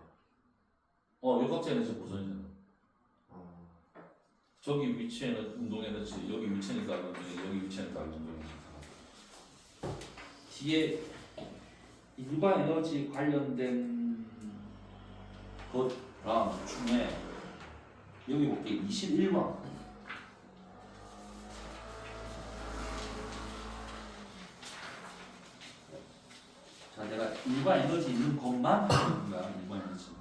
요각제 에너지 보존이잖아. 저기 위치에는 운동 에너지, 여기 위치에는 가운동 에너지, 여기 위치에는 가운동 에너지. 뒤에 일과 에너지 관련된 것랑 중에 여기 볼게 21번. 자, 내가 일과 에너지 있는 것만 하는 거야. 일과 에너지.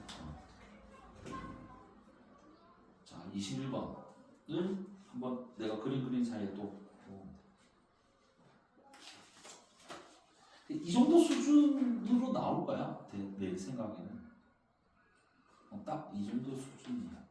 자, 21번을 한번 내가 그린 사이에 또 이 정도 수준으로 나올 거야. 내 생각에는. 딱 이 정도 수준이야.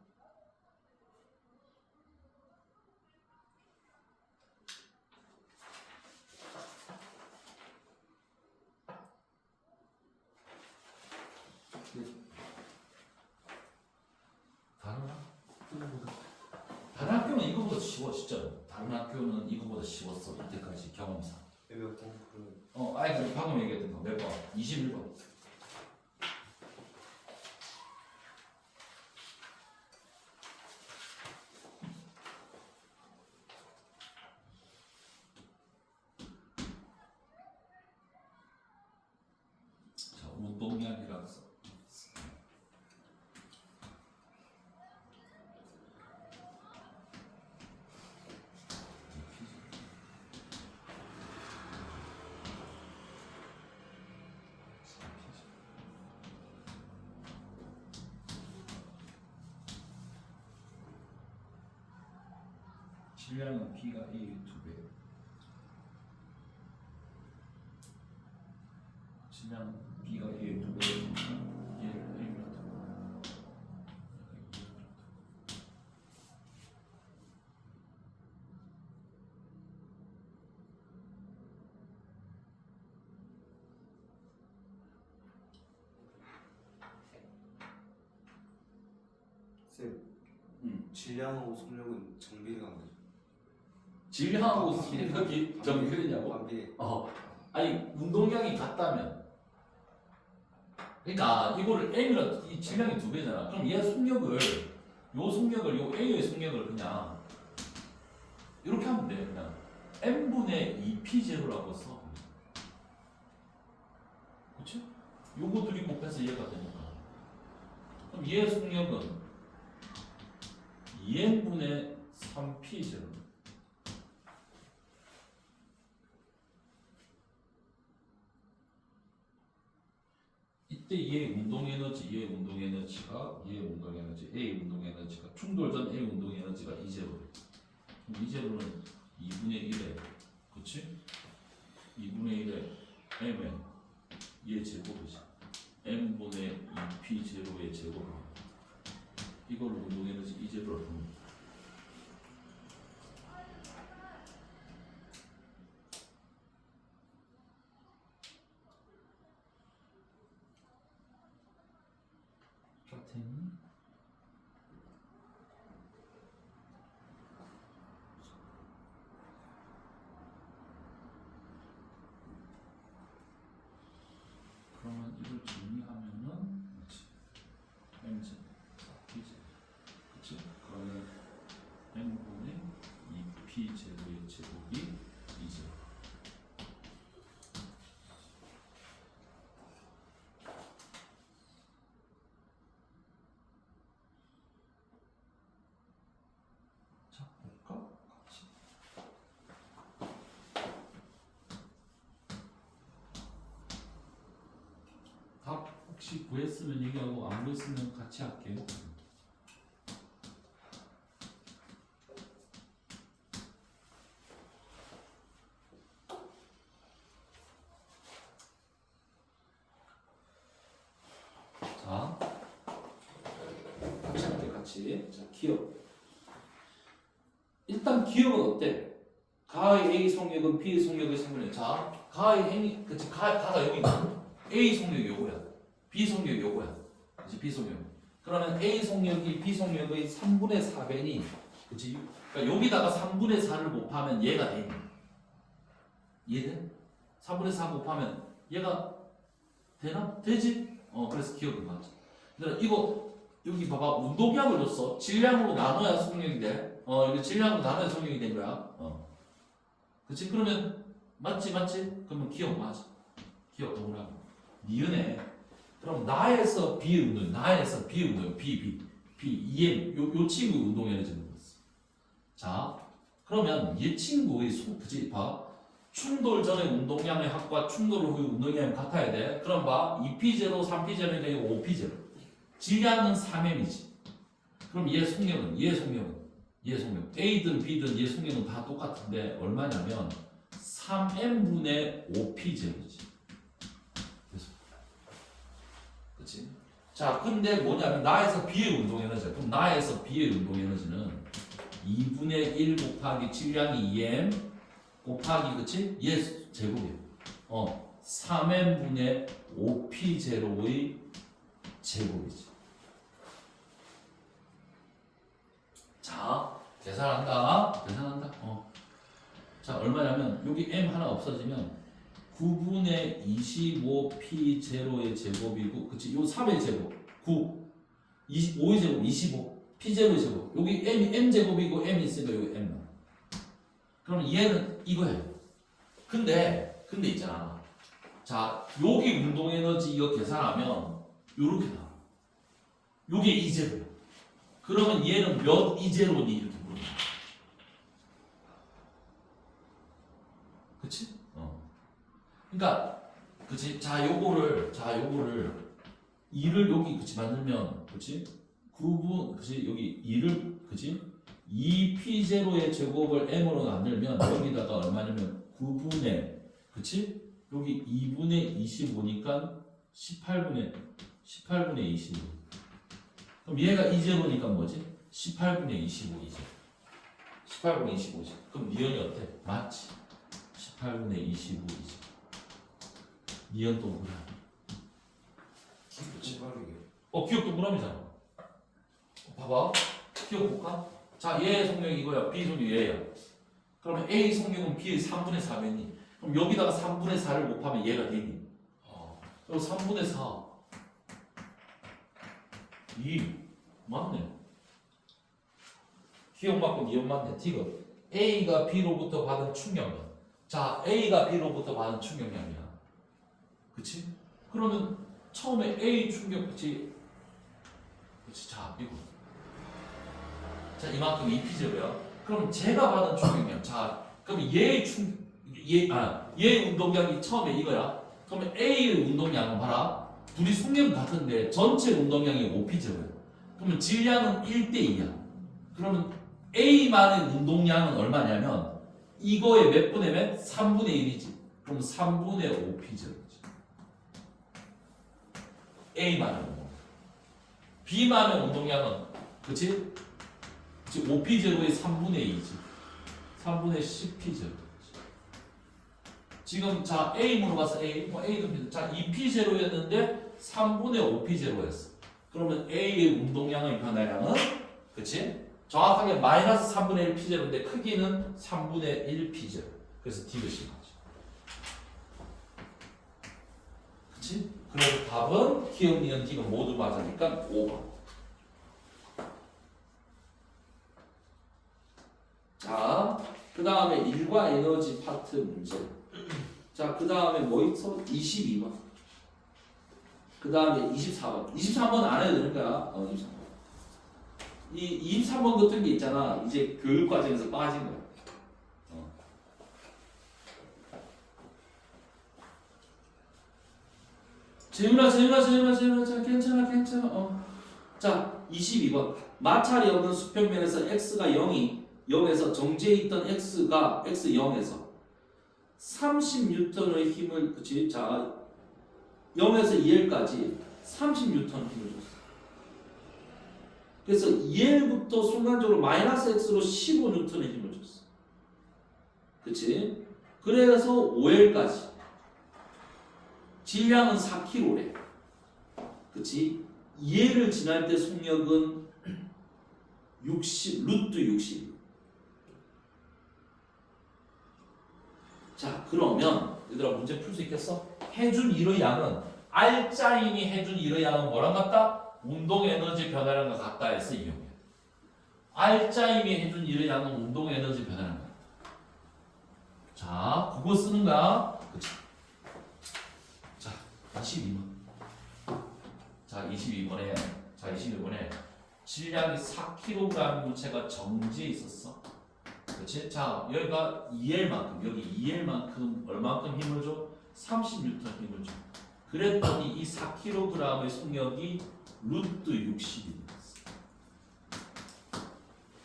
다른 학교는 이거보다 쉬워, 진짜. 다른 학교는 이거보다 쉬웠어. 이때까지 경험상. 몇 번? 그 아니 방금 얘기했던 거 몇 번? 21번. 자, 운동량이라고 써. 질량은 B가 A의 2배. 질량은 B가 A의 2배. 얘를 A입니다. 쌤, 질량하고 속력은 정비례가 안 되죠? 질량하고 속력이 정비례냐고? 반비례. 아니 운동량이 같다면, 그러니까 이거를 M이라 이 질량이 2배잖아. 그럼 얘 속력을 요 A의 속력을 그냥 이렇게 하면 돼. 그냥 M분의 2P0라고 써. 그렇지? 요거 둘이 곱해서 얘가 되니까. 그럼 얘의 속력은 2N분의 3P0. 이때 얘의 운동 에너지, A 운동 에너지가 충돌 전 A 운동 에너지가 2제로. 그럼 2제로는 2분의 1에, 그렇지? 2분의 1에 Mn 얘 제곱이지. M분의 2P 제로의 제곱. 이걸 운동 에너지 2제로를 합니다. 같은 그러면 이걸 정리하면은 mz pz, 그치? 그러면 n분의 2p 제곱의 제곱이 2제곱. 자, 볼까? 같이. 답 혹시 구했으면 얘기하고 안 구했으면 같이 할게요. 자, 같이 할게 같이. 자, 기억. 일단 기억은 어때? 가의 A 속력은 B의 속력의 3분의. 자, 가의 n이 그치 가가 여기 있고 a 속력이 요거야. b 속력이 요거야. 그치 b 속력. 그러면 a 속력이 b 속력의 3분의 4배니 그치? 그러니까 여기다가 3분의 4를 곱하면 얘가 돼. 이해돼? 3분의 4 곱하면 얘가 되나? 되지? 그래서 기억이 맞지. 그러니까 이거 여기 봐봐 운동량을 줬어. 질량으로 나눠야 속력이 돼. 이거 질량으로 나눠야 속력이 된 거야. 그치? 그러면 맞지? 그러면 기억 맞아. 기억 동그라미. 니은에 그럼 나에서 B의 운동, B, EM 요 친구의 운동 에너지는 뭐였어? 자, 그러면 얘 친구의 그치? 봐. 충돌 전의 운동량의 합과 충돌 후의 운동량이 같아야 돼. 그럼 봐. 2P0, 3P0이니까 이거 5P0. 질량은 3M이지. 그럼 얘 속력은 A든 B든 얘 속력은 다 똑같은데 얼마냐면 3M분의 5P0이지. 그래서 그치? 자, 근데 뭐냐면 나에서 B의 운동 에너지야. 그럼 나에서 B의 운동 에너지는 2분의 1 곱하기 질량이 2M 곱하기 그치? 얘 제곱이야. 3M분의 5P0의 제곱이지. 자, 계산한다. 자, 얼마냐면 여기 M 하나 없어지면 9분의 25P0의 제곱이고 그치? 요 3의 제곱 9 5의 제곱 25 P0의 제곱 여기 M 제곱이고 M 있으니까 여기 M. 그럼 얘는 이거예요. 근데 있잖아. 자, 여기 운동 에너지 이거 계산하면 요렇게 나와. 요게 이제로야. 그러면 얘는 몇 이제로니 이렇게 물어봐. 그치? 그러니까 그치? 자, 요거를 2를 여기 그치 만들면 그치? 9분 그치? 여기 2를 그치? 2P0의 제곱을 M으로 만들면 여기다가 얼마냐면 9분의 그치? 여기 2분의 25니까 18분의 25 그럼 얘가 2제로니까 뭐지? 18분의 25이지 18분의 25지 그럼 니은이 어때? 맞지? 18분의 25이지 니은 동그라미 그치 빠르게. 기억 동그라미잖아 봐봐 기억 볼까? 자, 얘 속력이 이거야. B 속력이 얘야. 그러면 A 속력은 B의 3분의 4배니. 그럼 여기다가 3분의 4를 곱하면 얘가 되니. 그리고 3분의 4. 2. 맞네. 기억 맞고 니은 맞네. 디귿. A가 B로부터 받은 충격량. 자, A가 B로부터 받은 충격량이야. 그치? 그러면 처음에 A 충격, 그치? 자, 이거. 자, 이만큼 2P0야. 그럼 제가 받은 충격량. 자, 그럼 얘의 운동량이 처음에 이거야. 그러면 A의 운동량은 봐라. 둘이 속력은 같은데 전체 운동량이 5P0야. 그러면 질량은 1대2야. 그러면 A만의 운동량은 얼마냐면 이거의 몇 분의 몇? 3분의 1이지. 그럼 3분의 5P0이지. A만의 운동량. B만의 운동량은 그치? 5P0의 3분의 2지. 3분의 10P0. 지금 자 A 물어봐서 A. A도 자 2P0였는데 3분의 5P0였어. 그러면 A의 운동량의 변화량은 그치? 정확하게 마이너스 3분의 1P0인데 크기는 3분의 1P0. 그래서 디귿인 거지. 그치? 그래서 답은 기억, 니은, 디귿 모두 맞으니까 5번. 자, 그 다음에 일과 에너지 파트 문제. 자, 그 다음에 뭐 있어? 22번. 그 다음에 24번. 23번 안 해도 되는 거야. 23번. 이 23번 같은 게 있잖아. 이제 교육 과정에서 빠진 거야. 재윤아, 괜찮아. 자, 22번. 마찰이 없는 수평면에서 x가 0에서 정지해 있던 x가 x0에서 30N의 힘을 그치? 자, 0에서 2L까지 30N 힘을 줬어. 그래서 2L부터 순간적으로 마이너스 x로 15N의 힘을 줬어. 그치? 그래서 5L까지 질량은 4kg래. 그치? 얘를 지날 때 속력은 60, 루트 60. 자, 그러면 얘들아 문제 풀 수 있겠어? 해준 일의 양은 R자임이 해준 일의 양은 뭐랑 같다? 운동 에너지 변화량과 같다 해서 이용해. R자임이 해준 일의 양은 운동 에너지 변화량과 같다. 자, 그거 쓰는 거야. 그치? 자, 22번. 자, 22번에 질량이 4kg 물체가 정지해 있었어. 그렇지? 자, 여기가 2L만큼, 여기 2L만큼 얼마만큼 힘을 줘? 30N 힘을 줘. 그랬더니 이 4kg의 속력이 루트 60이 됐어.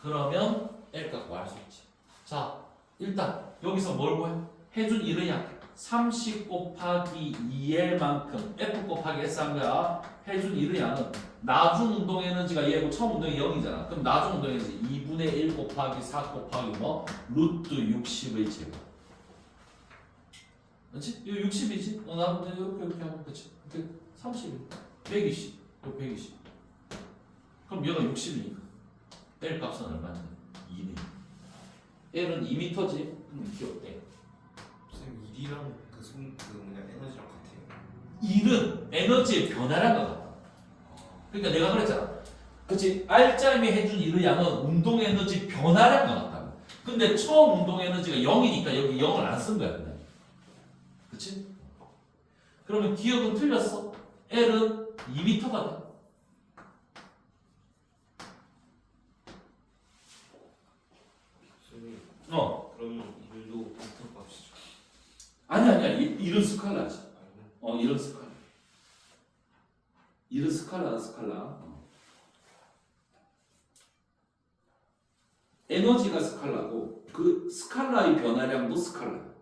그러면 L값 구할 수 있지. 자, 일단 여기서 뭘 구해? 해준 일의 양 30 곱하기 2L만큼 F 곱하기 S 한 거야. 해준 일의 양은 나중 운동 에너지가 얘고 처음 운동이 0이잖아. 그럼 나중 운동 에너지 2분의 1 곱하기 4 곱하기 뭐? 루트 60의 제곱. 그렇지? 이거 60이지? 나 이렇게 하면 그치? 30, 120, 이거 120. 그럼 얘가 60이니까 L 값은 얼마냐? 2네. L은 2m지? 그럼 귀엽대. 선생님 일이랑 그 뭐냐 에너지랑 같아요. 1은 에너지의 변화란 것 같아. 그러니까 내가 그랬잖아. 그치? R자임이 해준 일의 양은 운동 에너지 변화량 것 같다고. 근데 처음 운동 에너지가 0이니까 여기 0을 안 쓴 거야, 그냥. 그치? 그러면 기억은 틀렸어. L은 2m가 돼. 선생님 그럼 일도 비슷한 값이죠. 아니야. 이런 스칼라지. 아니면 이런 스칼라. 이런 스칼라. 에너지가 스칼라고 그 스칼라의 변화량도 스칼라.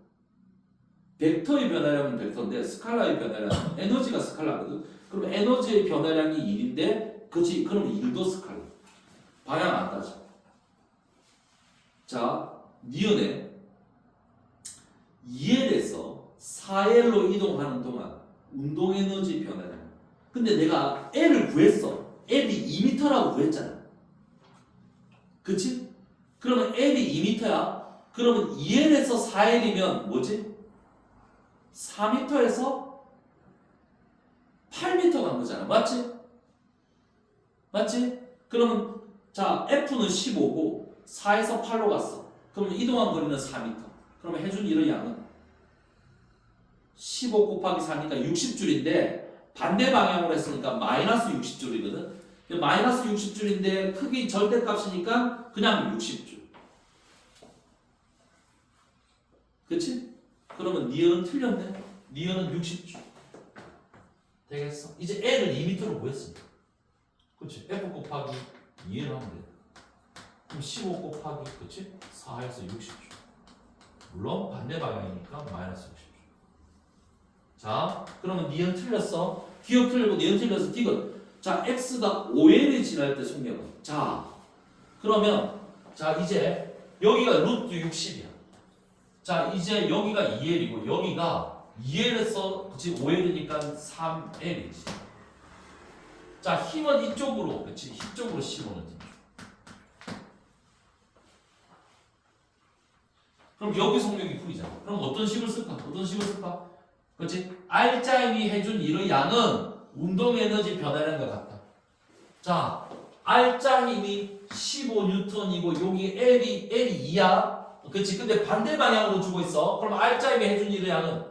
벡터의 변화량은 벡터인데 스칼라의 변화량 에너지가 스칼라거든. 그럼 에너지의 변화량이 1인데 그치? 그럼 1도 스칼라. 방향 안 따져. 자, 니은에 2L에서 4L로 이동하는 동안 운동 에너지 변화량. 근데 내가 L을 구했어. L이 2m라고 구했잖아. 그치? 그러면 L이 2m야. 그러면 2L에서 4L이면 뭐지? 4m에서 8m 간 거잖아. 맞지? 그러면 자 F는 15고 4에서 8로 갔어. 그러면 이동한 거리는 4m. 그러면 해준 일의 양은 15 곱하기 4니까 60줄인데 반대 방향으로 했으니까 마이너스 60줄이거든. 마이너스 60줄인데 크기 절대값이니까 그냥 60줄. 그치? 그러면 니은은 틀렸네. 니은은 60줄. 되겠어? 이제 L을 2m로 구했어. 그치? F 곱하기 2를 하면 돼. 그럼 15 곱하기, 그치? 4에서 60줄. 물론 반대 방향이니까 마이너스 60줄. 자, 그러면 니은 틀렸어. 기억 틀리고 니은 틀려서 디귿. 자, X가 5L이 지날 때 속력은. 자, 그러면 자 이제 여기가 루트 60이야. 자, 이제 여기가 2L이고 여기가 2L에서 그치 5L이니까 3L이지. 자, 힘은 이쪽으로 그치 이쪽으로 씹어넣는 힘. 그럼 여기 속력이 V잖아. 그럼 어떤 식을 쓸까? 그치? R자임이 해준 일의 양은 운동 에너지 변화량과 같다. 자, R자 힘이 15N이고 여기 L이 2야. 그치? 근데 반대 방향으로 주고 있어. 그럼 R자 힘이 해준 일의 양은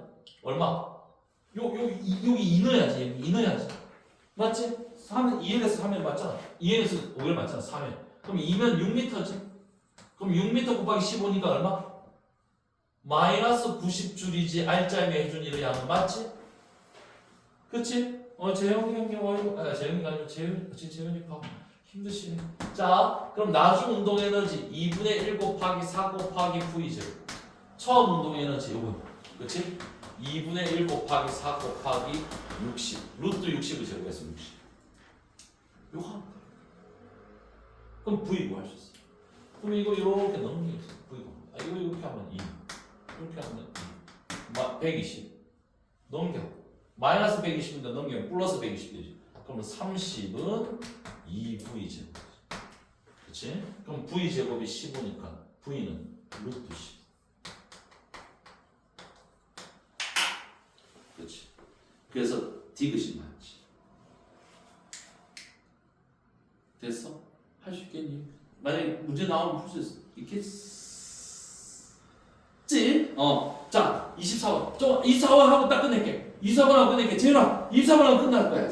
얼마? 여기 2 넣어야지. 맞지? 2L에서 3L 맞잖아. 2L에서 5L 맞잖아. 3L. 그럼 2면 6m지? 그럼 6m 곱하기 15니까 얼마? 마이너스 90줄이지. R자 힘이 해준 일의 양은 맞지? 그치? 재영이 형님, 재영이가 아니고 재영이 봐. 힘드시네. 자, 그럼 나중 운동 에너지 2분의 1 곱하기 4 곱하기 V제곱. 처음 운동 에너지 요거. 그치? 2분의 1 곱하기 4 곱하기 60. 루트 60을 제곱해서 60. 요거 하면 돼. 그럼 V 구할 수 있어. 그럼 이거 이렇게 넣는 게 있어. V 구. 이거 이렇게 하면 2. 이렇게 하면 2. 120. 넘겨. 마이너스 120인데 넘기면 플러스 120 되지. 그러면 30은 2v 제곱. 그렇지? 그럼 v 제곱이 15니까 v는 루트 10. 그렇지. 그래서 디귿이 맞지. 됐어? 할 수 있겠니? 만약에 문제 나오면 풀 수 있겠지? 자, 24번. 24번 하고 딱 끝낼게. 24번 하고 끝낼게. 재현아, 24번 하고 끝날 거야.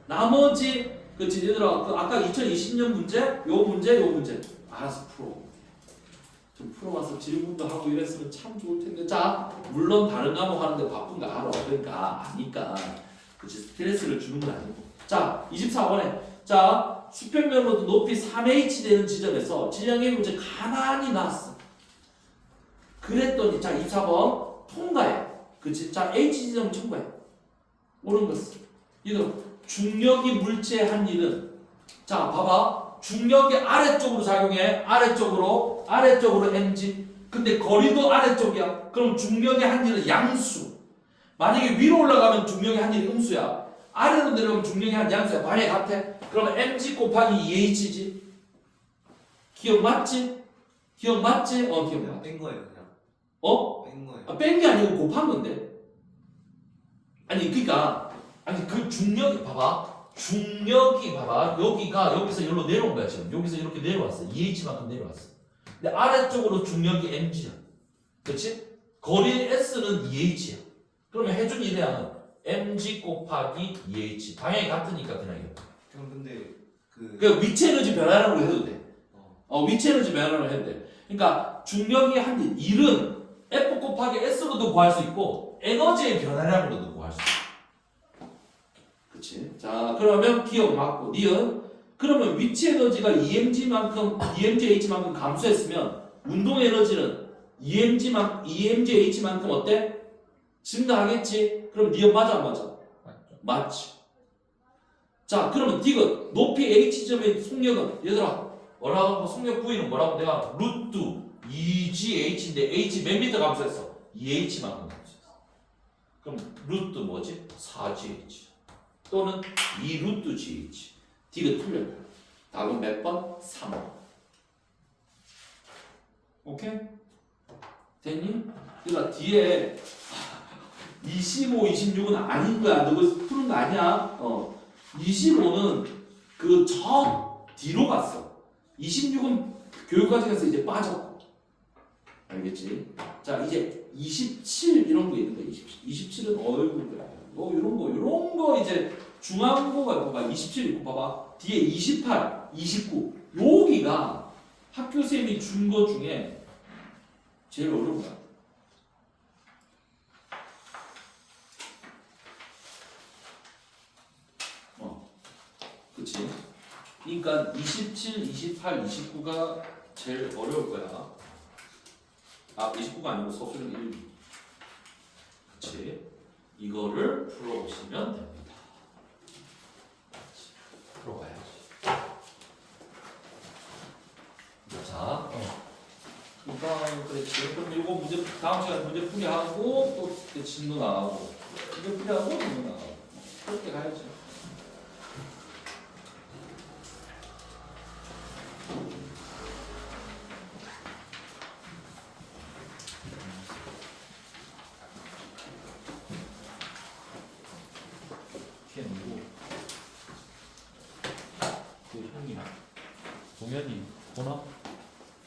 나머지, 그치, 얘들아, 그 아까 2020년 문제, 요 문제. 알아서 풀어. 좀 풀어봐서 질문도 하고 이랬으면 참 좋을 텐데. 자, 물론 다른 과목 하는데 바쁜 거 알아. 그러니까, 아니까. 그치, 스트레스를 주는 건 아니고. 자, 24번에. 자, 수평면으로도 높이 3h 되는 지점에서 질량의 문제 가만히 나왔어. 그랬더니, 자, 24번 통과해. 그치? 자, h 지점 통과해. 옳은 것은. 얘들 중력이 물체에 한 일은, 자, 봐봐. 중력이 아래쪽으로 작용해. 아래쪽으로 mg. 근데 거리도 아래쪽이야. 그럼 중력의 한 일은 양수. 만약에 위로 올라가면 중력의 한 일이 음수야. 아래로 내려가면 중력의 한 양수야. 방향이 같아. 그러면 mg 곱하기 2h지. 기억 맞지? 기억 맞지? 기억 그냥 맞지? 뺀 거예요 그냥. 뺀 거예요. 아, 뺀 게 아니고 곱한 건데. 아니 그러니까 아니 그 중력이 봐봐. 중력이 봐봐. 여기서 여기로 내려온 거야 지금. 여기서 이렇게 내려왔어. 2h만큼 내려왔어. 근데 아래쪽으로 중력이 mg야. 그렇지? 거리 s는 2h야. 그러면 해준 일량은 mg 곱하기 2h. 방향이 같으니까 그냥 이렇게. 그럼 근데 그 위치 에너지 변화량으로 해도 돼. 위치 에너지 변화량으로 해도 돼. 그러니까 중력이 한 일은 F 곱하기 S로도 구할 수 있고 에너지의 변화량으로도 구할 수 있어. 그치? 자, 그러면 기억 맞고 니은 그러면 위치 에너지가 EMGH만큼 감소했으면 운동 에너지는 EMGH만큼 어때? 증가하겠지? 그럼 니은 맞아 안 맞아? 맞죠? 맞지. 자, 그러면 디귿 높이 H점의 속력은 얘들아 뭐라고 속력 V는 뭐라고 내가 루트 2GH인데 H 몇 미터 감소했어? 2H만큼 감소했어. 그럼 루트 뭐지? 4GH 또는 2 루트 GH. 디귿 틀려요. 답은 몇 번? 3번. 오케이? 됐니? 얘들아 뒤에 25, 26은 아닌 거야. 너 그거 푸는 거 아니야. 25는 그 저 뒤로 갔어. 26은 교육과정에서 이제 빠졌고. 알겠지? 자, 이제 27 이런 거 있는 거야. 27은 어이구 그래. 이런 거 이제 중앙고가 봐봐. 27 있고 봐봐. 뒤에 28, 29. 여기가 학교 선생님이 준 거 중에 제일 어려운 거야. 그치? 그러니까 27, 28, 29가 제일 어려울 거야. 29가 아니고 서술형 1. 그치? 이거를 풀어보시면 됩니다. 풀어봐야지. 자, 그러니까 그랬지. 그럼 이거 문제 다음 시간에 문제 풀이하고 또 진도 나가고 문제 풀이하고 진도 나가고 그렇게 가야지. 동현이 보나?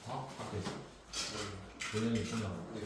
앞에 있어. 동현이 보나? 네.